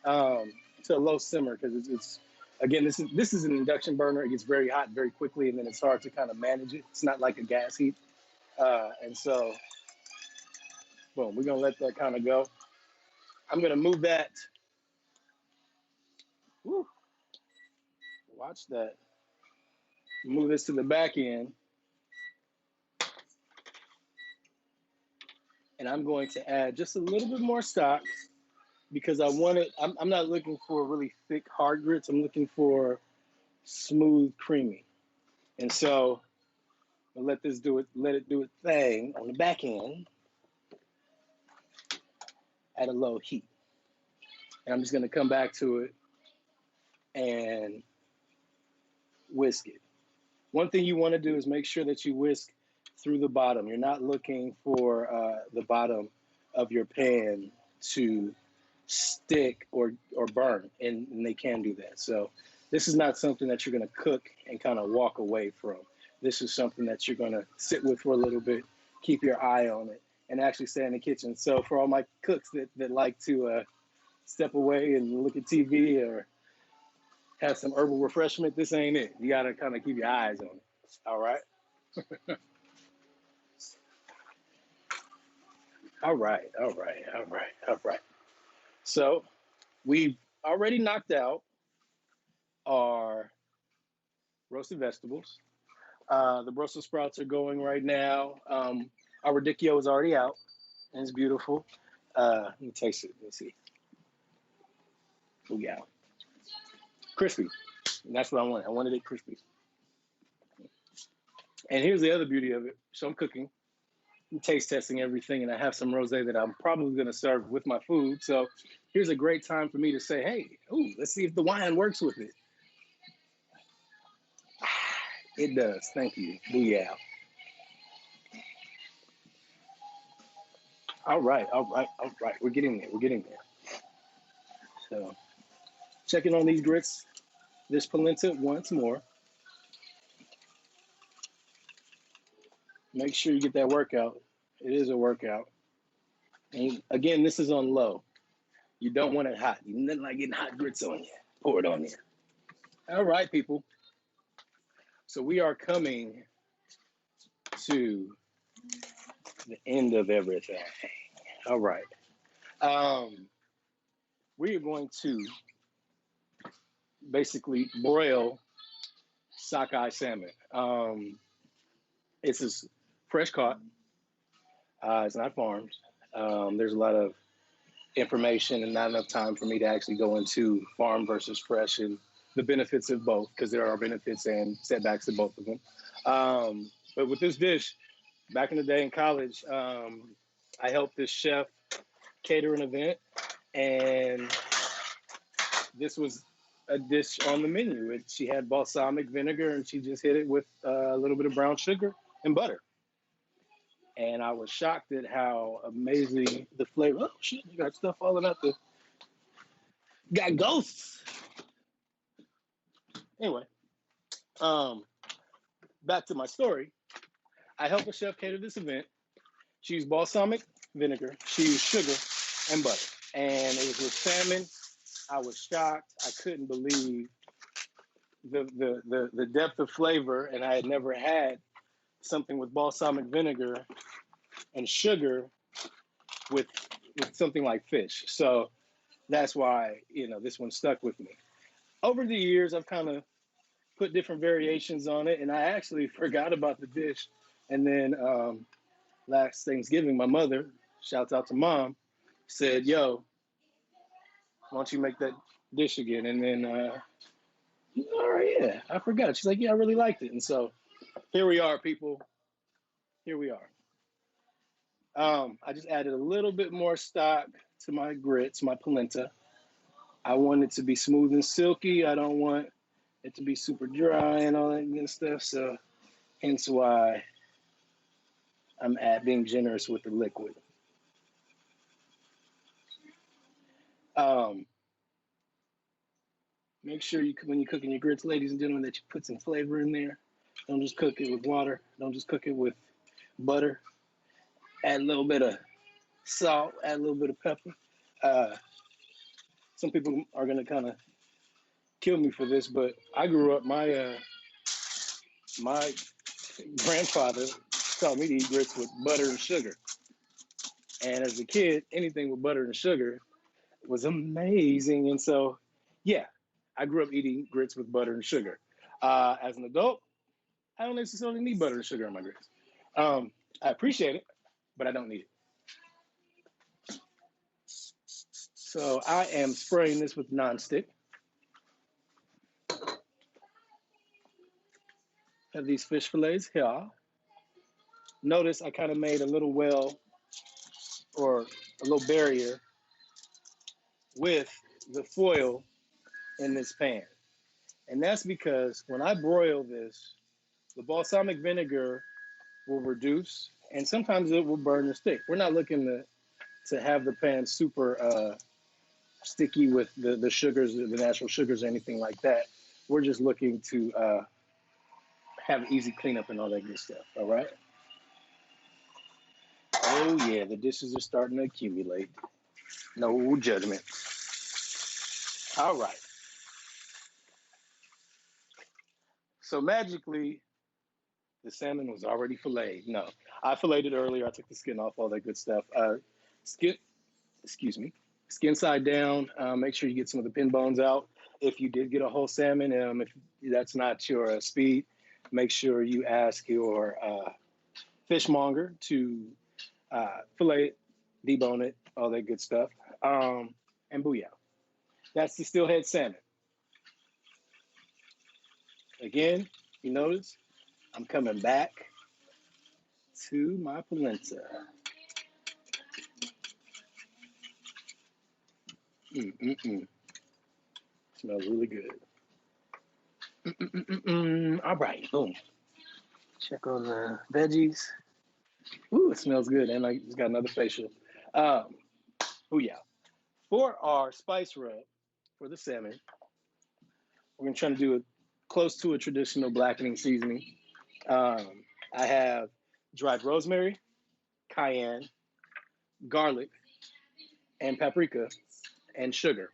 to a low simmer because it's again this is an induction burner. It gets very hot very quickly, and then it's hard to kind of manage it. It's not like a gas heat, and so boom, we're gonna let that kind of go. I'm gonna move that. Woo, watch that. Move this to the back end, and I'm going to add just a little bit more stock because I want it. I'm not looking for really thick hard grits. I'm looking for smooth, creamy, and so I'll let this do it. Let it do its thing on the back end at a low heat. And I'm just going to come back to it and whisk it. One thing you want to do is make sure that you whisk through the bottom. You're not looking for the bottom of your pan to stick or burn, and they can do that. So this is not something that you're going to cook and kind of walk away from. This is something that you're going to sit with for a little bit, keep your eye on it, and actually stay in the kitchen. So for all my cooks that like to step away and look at TV or have some herbal refreshment, this ain't it. You got to kind of keep your eyes on it. All right. All right. All right. All right. All right. So we've already knocked out our roasted vegetables. The Brussels sprouts are going right now. Our radicchio is already out and it's beautiful. Let me taste it. Let's see. Oh, yeah. Crispy. And that's what I wanted. I wanted it crispy. And here's the other beauty of it. So I'm cooking, I'm taste testing everything, and I have some rosé that I'm probably going to serve with my food. So here's a great time for me to say, hey, ooh, let's see if the wine works with it. It does. Thank you. Booyah. All right. All right. All right. We're getting there. We're getting there. So checking on these grits, this polenta once more. Make sure you get that workout. It is a workout. And again, this is on low. You don't want it hot. You nothing like getting hot grits on you. Pour it on you. All right, people. So we are coming to the end of everything. All right. We are going to basically broil sockeye salmon. It's just fresh caught. It's not farmed. There's a lot of information and not enough time for me to actually go into farm versus fresh and the benefits of both, because there are benefits and setbacks to both of them. But with this dish, back in the day in college, I helped this chef cater an event, and this was a dish on the menu. She had balsamic vinegar, and she just hit it with a little bit of brown sugar and butter. And I was shocked at how amazing the flavor. Oh shit! You got stuff falling out the. Got ghosts. Anyway, back to my story. I helped a chef cater this event. She used balsamic vinegar. She used sugar and butter, and it was with salmon I was shocked. I couldn't believe the depth of flavor, and I had never had something with balsamic vinegar and sugar with something like fish. So that's why this one stuck with me. Over the years, I've kind of put different variations on it, and I actually forgot about the dish. And then last Thanksgiving, my mother, shouts out to mom, said, "Yo, why don't you make that dish again?" And then, all right, yeah, I forgot. She's like, "Yeah, I really liked it." And so here we are, people. Here we are. I just added a little bit more stock to my grits, my polenta. I want it to be smooth and silky. I don't want it to be super dry and all that good stuff. So hence why I'm being generous with the liquid. Um, Make sure when you're cooking your grits, ladies and gentlemen, that you put some flavor in there. Don't just cook it with water. Don't just cook it with butter. Add a little bit of salt. Add a little bit of pepper. Uh, some people are gonna kind of kill me for this, but I grew up. My grandfather taught me to eat grits with butter and sugar, and as a kid, anything with butter and sugar was amazing. And so, yeah, I grew up eating grits with butter and sugar. As an adult, I don't necessarily need butter and sugar in my grits. I appreciate it, but I don't need it. So I am spraying this with nonstick. Have these fish fillets here. Notice I kind of made a little well or a little barrier with the foil in this pan. And that's because when I broil this, the balsamic vinegar will reduce and sometimes it will burn the stick. We're not looking to have the pan super sticky with the sugars, the natural sugars, or anything like that. We're just looking to have easy cleanup and all that good stuff. All right. Oh yeah, the dishes are starting to accumulate. No judgment. All right. So magically, the salmon was already filleted. No, I filleted earlier. I took the skin off, all that good stuff. Skin, excuse me, skin side down. Make sure you get some of the pin bones out. If you did get a whole salmon, if that's not your speed, make sure you ask your fishmonger to fillet it, debone it, all that good stuff. And booyah. That's the steelhead salmon. Again, you notice I'm coming back to my polenta. Mm-mm-mm. Smells really good. Mm-mm-mm-mm. All right, boom. Check on the veggies. Ooh, it smells good. And I just got another facial. Oh, yeah. For our spice rub for the salmon, we're going to try to do it close to a traditional blackening seasoning. I have dried rosemary, cayenne, garlic, and paprika, and sugar.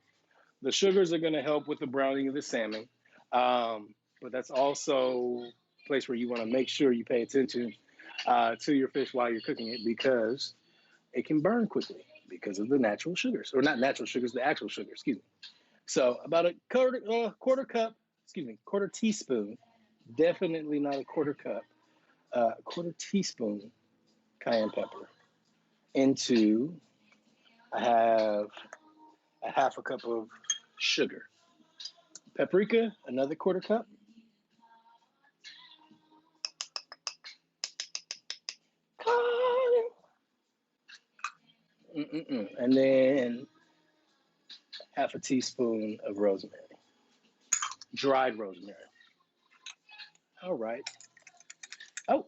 The sugars are going to help with the browning of the salmon, but that's also a place where you want to make sure you pay attention to your fish while you're cooking it because it can burn quickly because of the natural sugars, or not natural sugars, the actual sugar, excuse me. So about a quarter cup, excuse me, quarter teaspoon, definitely not a quarter cup, quarter teaspoon cayenne pepper into, I have a half a cup of sugar. Paprika, another quarter cup. And then half a teaspoon of rosemary, dried rosemary. All right. Oh,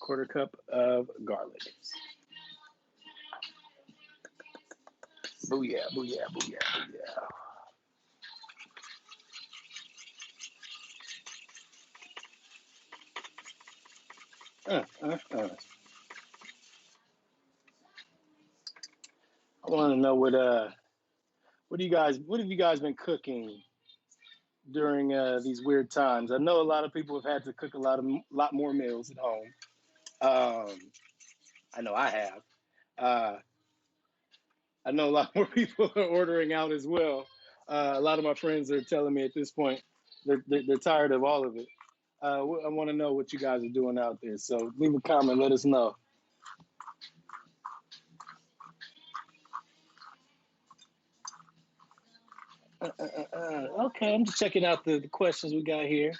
quarter cup of garlic. Booyah, booyah, booyah, booyah. Uh, uh, uh. I want to know What have you guys been cooking during these weird times? I know a lot of people have had to cook lot more meals at home. Um, I know I have. Uh, I know a lot more people are ordering out as well. A lot of my friends are telling me at this point they're tired of all of it. I want to know what you guys are doing out there. So leave a comment, let us know. Okay, I'm just checking out the questions we got here.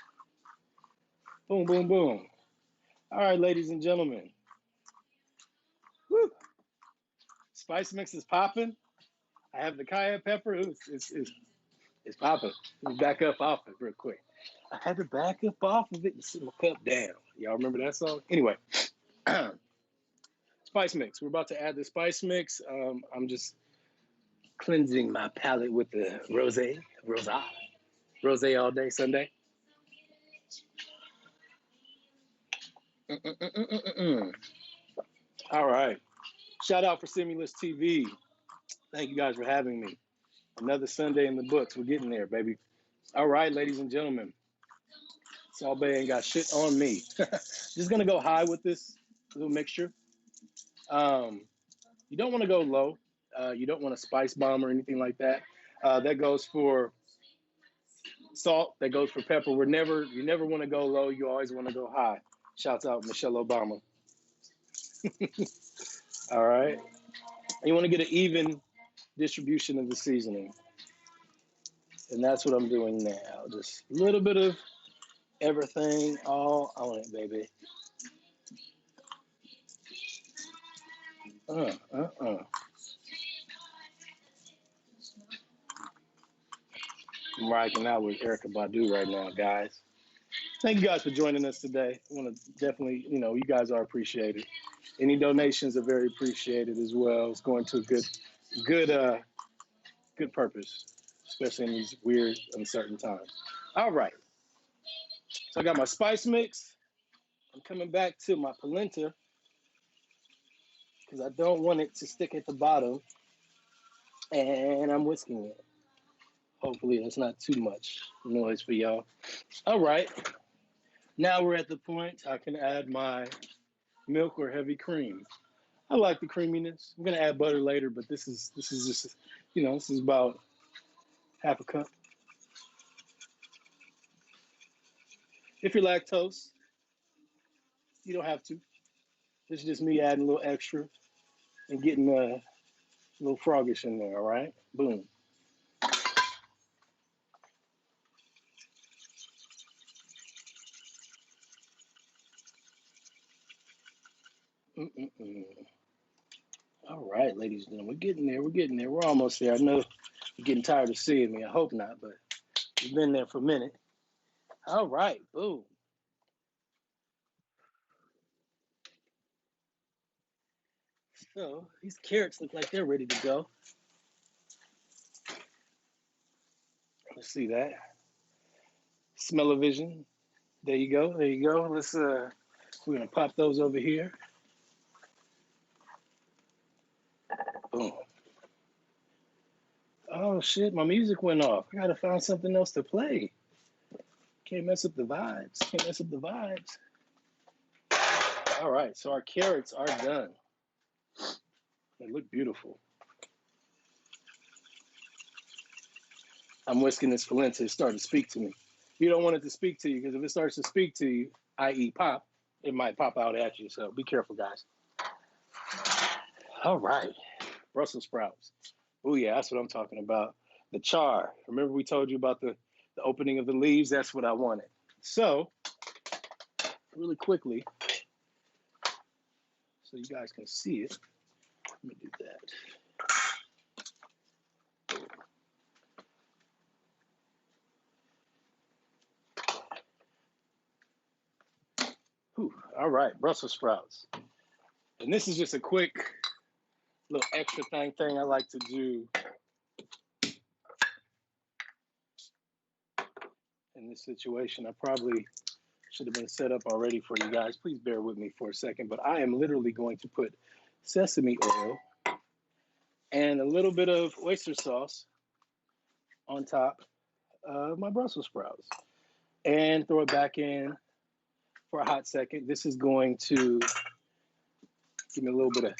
Boom, boom, boom. All right, ladies and gentlemen. Woo. Spice mix is popping. I have the cayenne pepper. It's popping. Let me back up off it real quick. I had to back up off of it and sit my cup down. Y'all remember that song? Anyway, spice mix. We're about to add the spice mix. I'm just cleansing my palate with the rose all day Sunday. Mm-mm-mm-mm-mm. All right. Shout out for Stimulus TV. Thank you guys for having me. Another Sunday in the books. We're getting there, baby. All right, ladies and gentlemen. Saul Bay ain't got shit on me. Just gonna go high with this little mixture. Um, you don't want to go low. You don't want to spice bomb or anything like that. That goes for salt. That goes for pepper. You never want to go low. You always want to go high. Shouts out Michelle Obama. All right. You want to get an even distribution of the seasoning, and that's what I'm doing now. Just a little bit of everything all on it, baby. Uh, uh, uh. I'm rocking out with Erica Badu right now, guys. Thank you guys for joining us today. I want to definitely, you guys are appreciated. Any donations are very appreciated as well. It's going to a good, good purpose, especially in these weird, uncertain times. All right. So I got my spice mix. I'm coming back to my polenta because I don't want it to stick at the bottom, and I'm whisking it. Hopefully, that's not too much noise for y'all. All right. Now we're at the point I can add my milk or heavy cream. I like the creaminess. I'm gonna add butter later, but this is just this is about half a cup. If you're lactose, you don't have to. This is just me adding a little extra and getting a little froggish in there. All right, boom. Mm-mm-mm. All right, ladies and gentlemen, we're getting there. We're getting there. We're almost there. I know you're getting tired of seeing me. I hope not, but we've been there for a minute. All right, boom. So these carrots look like they're ready to go. Let's see that. Smell-o-vision. There you go. There you go. We're gonna pop those over here. Boom. Oh shit, my music went off. I gotta find something else to play. Can't mess up the vibes. Can't mess up the vibes. All right, so our carrots are done. They look beautiful. I'm whisking this polenta. It's starting to speak to me. You don't want it to speak to you because if it starts to speak to you, i.e. pop, it might pop out at you. So be careful, guys. All right, Brussels sprouts. Oh yeah, that's what I'm talking about. The char. Remember we told you about the opening of the leaves? That's what I wanted. So, really quickly, so you guys can see it, let me do that. Whew. All right, Brussels sprouts. And this is just a quick little extra thing I like to do in this situation. I probably should have been set up already for you guys. Please bear with me for a second, but I am literally going to put sesame oil and a little bit of oyster sauce on top of my Brussels sprouts and throw it back in for a hot second. This is going to give me a little bit of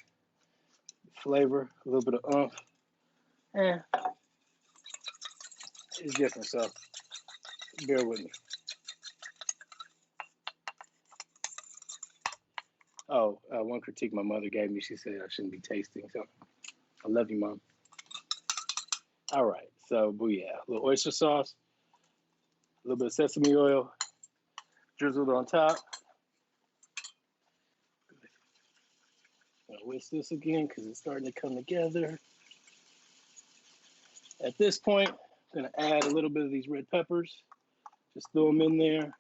flavor, a little bit of oomph. And it's different, so bear with me. Oh, one critique my mother gave me, she said I shouldn't be tasting. So I love you, Mom. All right, so booyah. A little oyster sauce, a little bit of sesame oil, drizzled on top. I'm gonna whisk this again because it's starting to come together. At this point, I'm gonna add a little bit of these red peppers. Just throw them in there.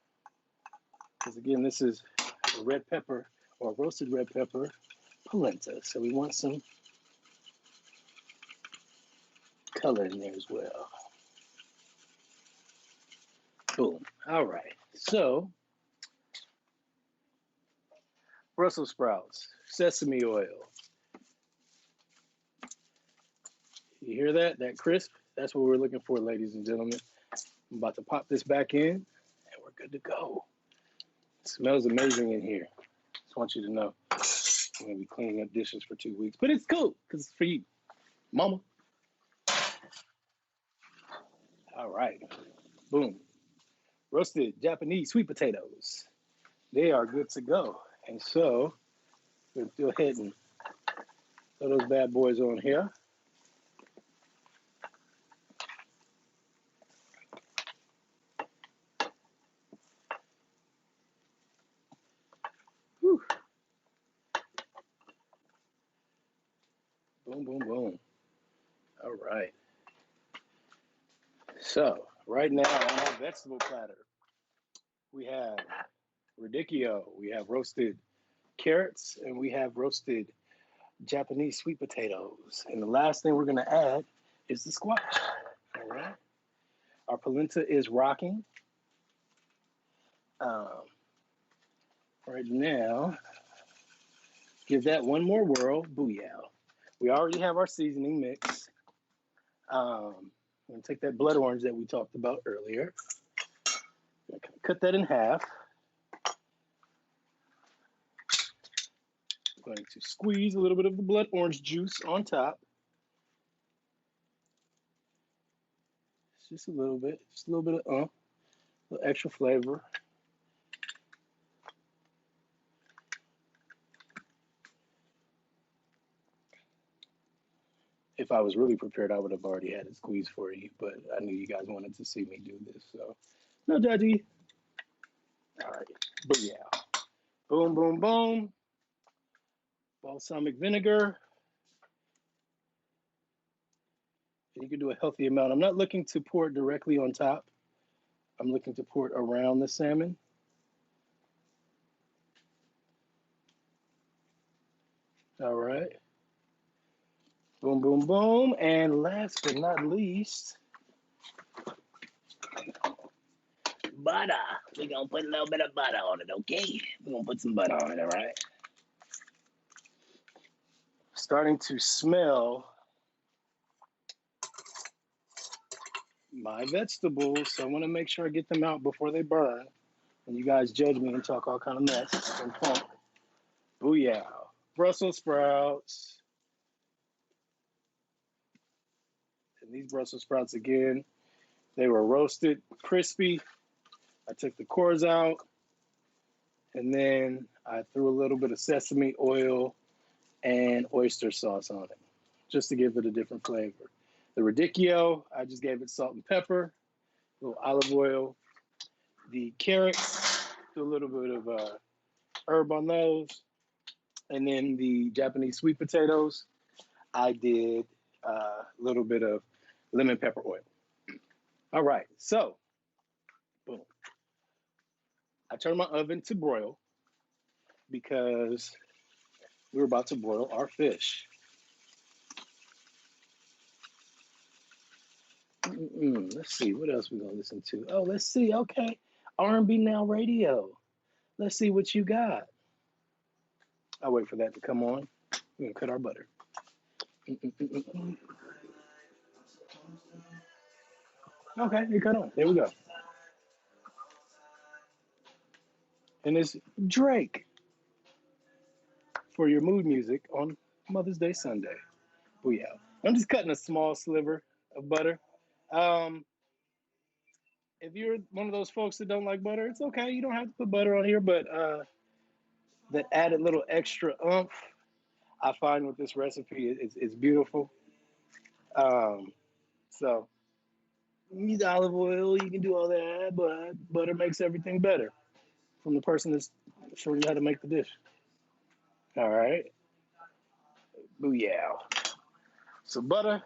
Because again, this is a red pepper or roasted red pepper polenta. So we want some color in there as well. Boom. All right. So Brussels sprouts, sesame oil. You hear that? That crisp? That's what we're looking for, ladies and gentlemen. I'm about to pop this back in, and we're good to go. It smells amazing in here. Just want you to know. I'm going to be cleaning up dishes for 2 weeks, but it's cool because it's for you, Mama. All right. Boom. Roasted Japanese sweet potatoes. They are good to go. And so we'll go ahead and throw those bad boys on here. Whew. Boom, boom, boom. All right. So right now on our vegetable platter, we have radicchio, we have roasted carrots, and we have roasted Japanese sweet potatoes. And the last thing we're going to add is the squash. All right. Our polenta is rocking. Right now, give that one more whirl. Booyah. We already have our seasoning mix. I'm going to take that blood orange that we talked about earlier. Cut that in half. I'm going to squeeze a little bit of the blood orange juice on top. Just a little bit of a little extra flavor. If I was really prepared, I would have already had it squeezed for you, but I knew you guys wanted to see me do this, so no judgy. All right, booyah. Boom, boom, boom. Balsamic vinegar. And you can do a healthy amount. I'm not looking to pour it directly on top. I'm looking to pour it around the salmon. All right. Boom, boom, boom. And last but not least, butter. We're going to put a little bit of butter on it, okay? We're going to put some butter on it, all right? Starting to smell my vegetables, so I want to make sure I get them out before they burn. And you guys judge me and talk all kind of mess and funk. Booyah. Brussels sprouts. And these Brussels sprouts, again, they were roasted, crispy. I took the cores out, and then I threw a little bit of sesame oil and oyster sauce on it, just to give it a different flavor. The radicchio, I just gave it salt and pepper, a little olive oil. The carrots, do a little bit of herb on those. And then the Japanese sweet potatoes, I did a little bit of lemon pepper oil. All right, so boom. I turned my oven to broil because we're about to broil our fish. Let's see, what else we're gonna listen to? Oh, let's see. Okay, R&B Now Radio. Let's see what you got. I'll wait for that to come on. We're gonna cut our butter. Okay, you cut on. There we go. And it's Drake for your mood music on Mother's Day Sunday. Booyah. I'm just cutting a small sliver of butter. Um, if you're one of those folks that don't like butter, it's okay. You don't have to put butter on here, but that added little extra oomph, I find with this recipe is beautiful. Um, so you need olive oil, you can do all that, but butter makes everything better from the person that's showing you how to make the dish. All right. Booyah. So butter,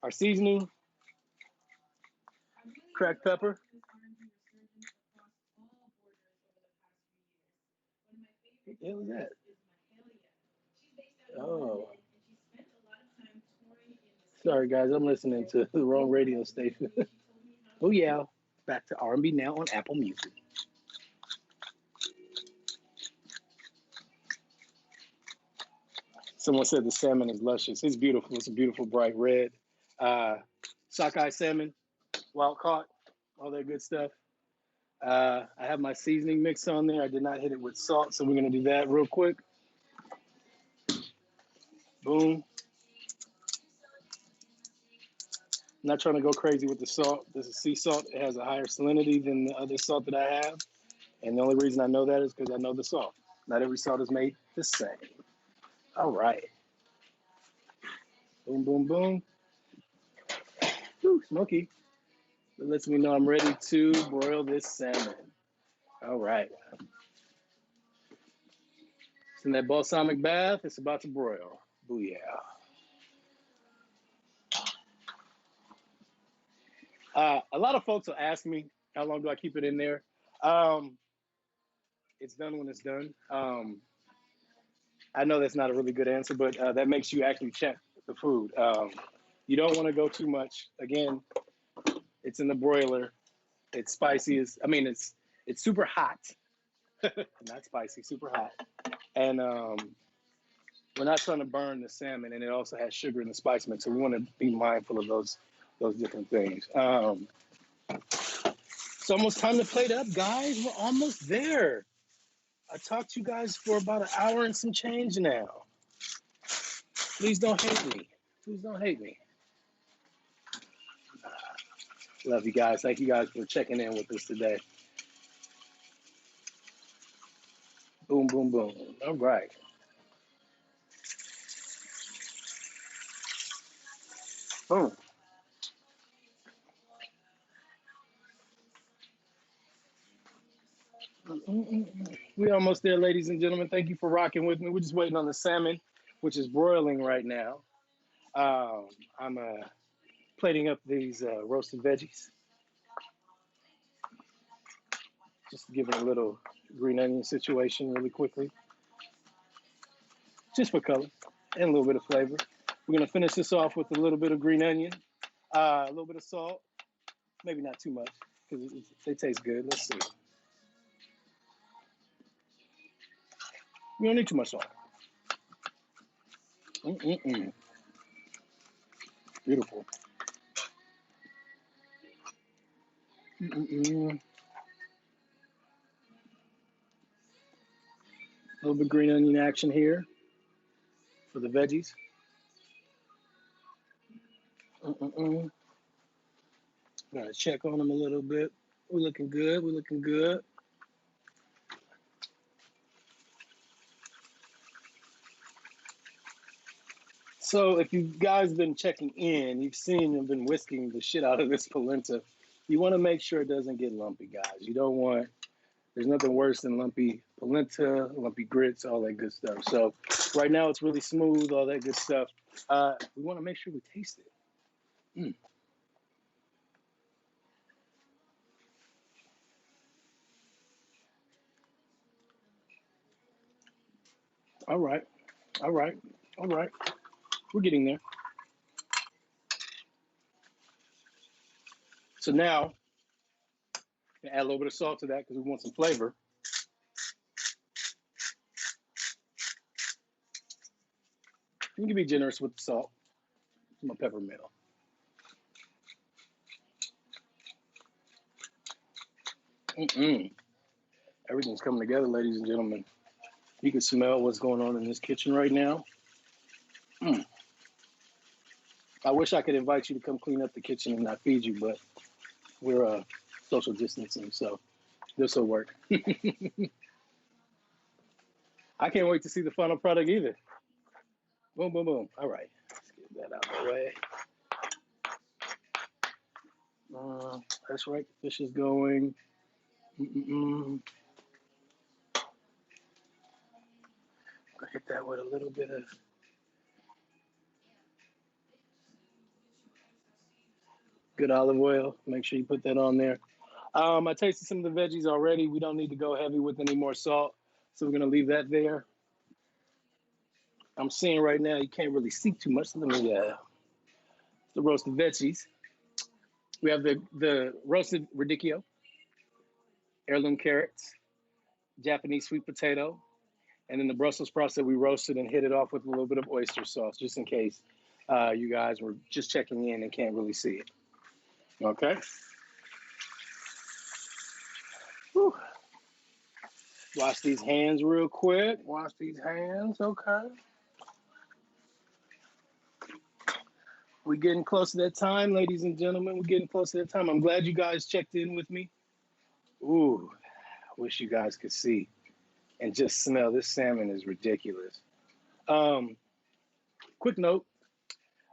our seasoning, cracked pepper. What the hell is that? Oh, sorry guys, I'm listening to the wrong radio station. Oh yeah, back to R&B now on Apple Music. Someone said the salmon is luscious. It's beautiful. It's a beautiful bright red. Uh, Sockeye salmon, wild caught, all that good stuff. I have my seasoning mix on there. I did not hit it with salt, so we're gonna do that real quick. Boom. I'm not trying to go crazy with the salt. This is sea salt. It has a higher salinity than the other salt that I have. And the only reason I know that is because I know the salt. Not every salt is made the same. All right. Boom, boom, boom. Woo, smoky. That lets me know I'm ready to broil this salmon. All right. It's in that balsamic bath. It's about to broil. Booyah. A lot of folks will ask me, how long do I keep it in there? Um, it's done when it's done. I know that's not a really good answer, but that makes you actually check the food. You don't want to go too much. Again, it's in the broiler. It's spicy. It's super hot, not spicy, super hot. And we're not trying to burn the salmon, and it also has sugar in the spice mix, so we want to be mindful of those different things. It's almost time to plate up, guys. We're almost there. I talked to you guys for about an hour and some change now. Please don't hate me. Please don't hate me. Love you guys. Thank you guys for checking in with us today. Boom, boom, boom. All right. Boom. We almost there, ladies and gentlemen. Thank you for rocking with me. We're just waiting on the salmon, which is broiling right now. I'm plating up these roasted veggies, just to give it a little green onion situation really quickly, just for color and a little bit of flavor. We're gonna finish this off with a little bit of green onion, a little bit of salt, maybe not too much because they taste good. Let's see. We don't need too much salt. Mm-mm-mm. Beautiful. Mm-mm-mm. A little bit of green onion action here for the veggies. Mm-mm-mm. Gotta check on them a little bit. We're looking good. We're looking good. So if you guys been checking in, you've seen I've been whisking the shit out of this polenta. You want to make sure it doesn't get lumpy, guys. You don't want. There's nothing worse than lumpy polenta, lumpy grits, all that good stuff. So right now it's really smooth, all that good stuff. We want to make sure we taste it. Mm. All right, all right, all right. We're getting there. So now add a little bit of salt to that because we want some flavor. You can be generous with the salt. Some pepper mill. Everything's coming together, ladies and gentlemen. You can smell what's going on in this kitchen right now. I wish I could invite you to come clean up the kitchen and not feed you, but we're social distancing, so this will work. I can't wait to see the final product either. Boom, boom, boom. All right, let's get that out of the way. That's right, the fish is going. Gonna hit that with a little bit of good olive oil. Make sure you put that on there. I tasted some of the veggies already. We don't need to go heavy with any more salt, so we're gonna leave that there. I'm seeing right now you can't really see too much. So let me the roasted veggies. We have the roasted radicchio, heirloom carrots, Japanese sweet potato, and then the Brussels sprouts that we roasted and hit it off with a little bit of oyster sauce, just in case you guys were just checking in and can't really see it. Okay. Whew. Wash these hands real quick. Wash these hands, okay. We're getting close to that time, ladies and gentlemen. We're getting close to that time. I'm glad you guys checked in with me. Ooh, I wish you guys could see and just smell. This salmon is ridiculous. Quick note,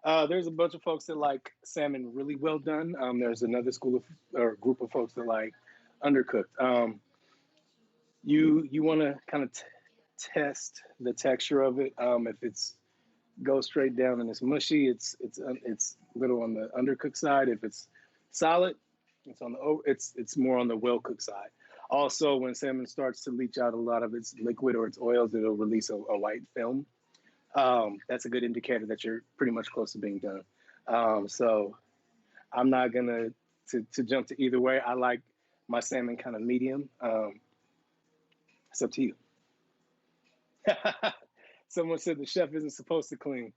there's a bunch of folks that like salmon really well done. There's another school of or group of folks that like undercooked. You want to kind of test the texture of it. If it's goes straight down and it's mushy, it's a little on the undercooked side. If it's solid, it's more on the well cooked side. Also, when salmon starts to leach out a lot of its liquid or its oils, it'll release a white film. That's a good indicator that you're pretty much close to being done. So I'm not gonna to jump to either way. I like my salmon kind of medium. It's up to you. Someone said the chef isn't supposed to clean.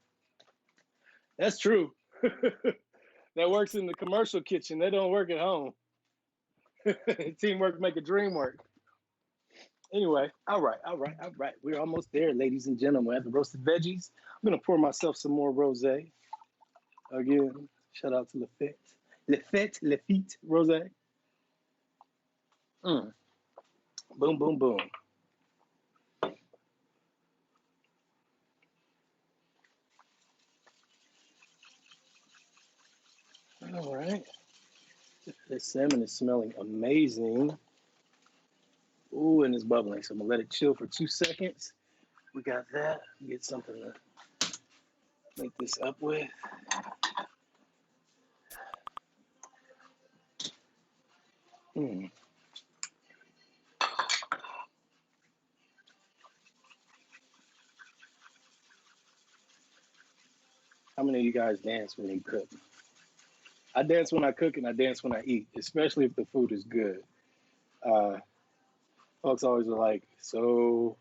That's true. That works in the commercial kitchen. They don't work at home. Teamwork make a dream work. Anyway, all right. We're almost there, ladies and gentlemen. We have the roasted veggies. I'm gonna pour myself some more rosé. Again, shout out to Lafite rosé. Boom, boom, boom. All right. This salmon is smelling amazing. Ooh, and it's bubbling. So I'm gonna let it chill for 2 seconds. We got that. Get something to make this up with. How many of you guys dance when you cook? I dance when I cook and I dance when I eat, especially if the food is good. Folks always are like, "So,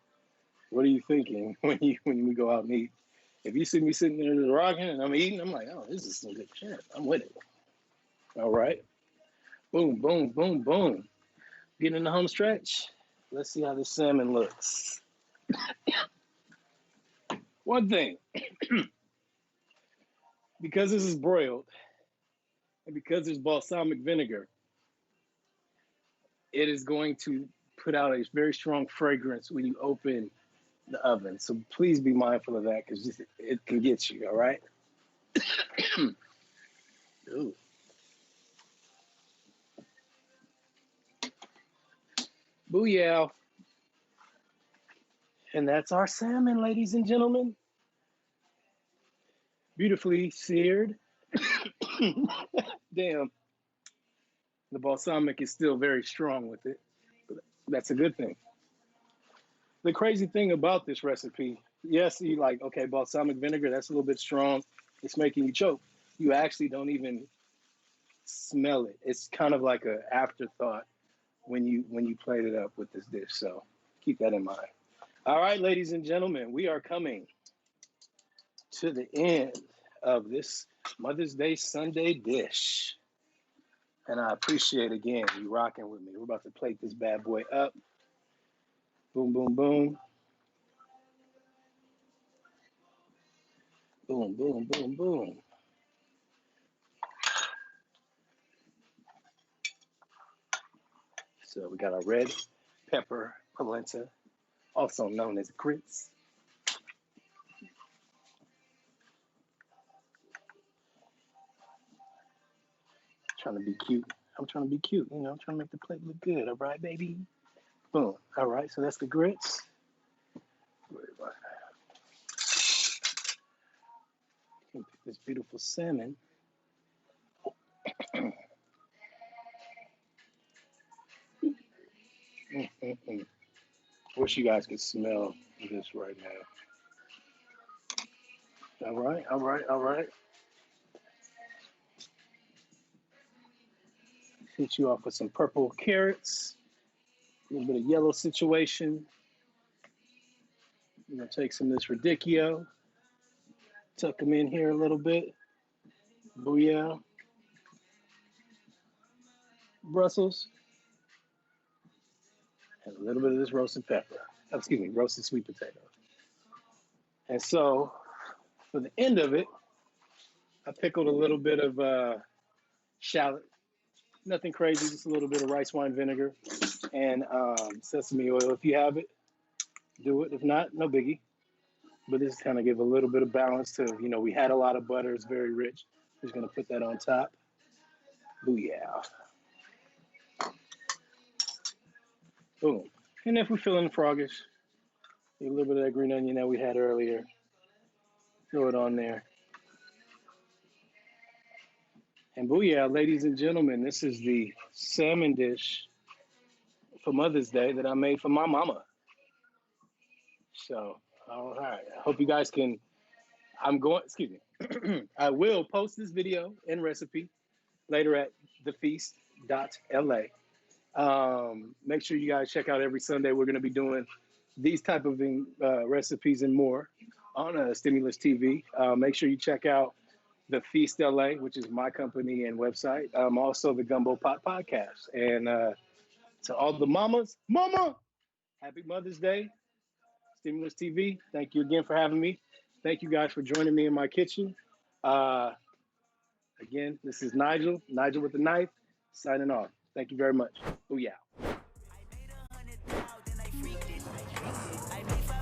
what are you thinking when we go out and eat?" If you see me sitting there rocking and I'm eating, I'm like, "Oh, this is some good shit. I'm with it." All right, boom, boom, boom, boom. Getting in the home stretch. Let's see how this salmon looks. One thing, because this is broiled and because there's balsamic vinegar, it is going to put out a very strong fragrance when you open the oven. So please be mindful of that because it can get you, all right? Ooh. Booyah. And that's our salmon, ladies and gentlemen. Beautifully seared. Damn. The balsamic is still very strong with it. But that's a good thing. The crazy thing about this recipe, yes, you like, okay, balsamic vinegar, that's a little bit strong. It's making you choke. You actually don't even smell it. It's kind of like an afterthought when you plate it up with this dish. So keep that in mind. All right, ladies and gentlemen, we are coming to the end of this Mother's Day Sunday dish. And I appreciate, again, you rocking with me. We're about to plate this bad boy up. Boom, boom, boom. Boom, boom, boom, boom. So we got our red pepper polenta, also known as grits. Trying to be cute. I'm trying to be cute, you know, I'm trying to make the plate look good. All right, baby. Boom. All right, so that's the grits. Pick this beautiful salmon. Mm-mm-mm. Wish you guys could smell this right now. All right, all right, all right. Hit you off with some purple carrots, a little bit of yellow situation. I'm gonna take some of this radicchio, tuck them in here a little bit. Booyah. Brussels, and a little bit of this roasted pepper. Excuse me, roasted sweet potato. And so for the end of it, I pickled a little bit of shallot. Nothing crazy, just a little bit of rice wine vinegar and sesame oil. If you have it, do it. If not, no biggie. But this is kind of give a little bit of balance to, you know, we had a lot of butter. It's very rich. Just going to put that on top. Booyah. Boom. And if we're feeling froggish, a little bit of that green onion that we had earlier, throw it on there. And booyah, ladies and gentlemen, this is the salmon dish for Mother's Day that I made for my mama. So, all right. I hope you guys can. Excuse me. I will post this video and recipe later at thefeast.la. Make sure you guys check out every Sunday. We're going to be doing these type of recipes and more on Stimulus TV. Make sure you check out the Feast LA, which is my company and website. Also the Gumbo Pot podcast. And to all the mamas, mama, happy Mother's Day. Stimulus TV, thank you again for having me. Thank you guys for joining me in my kitchen. Again, this is Nigel with the knife, signing off. Thank you very much. Booyah.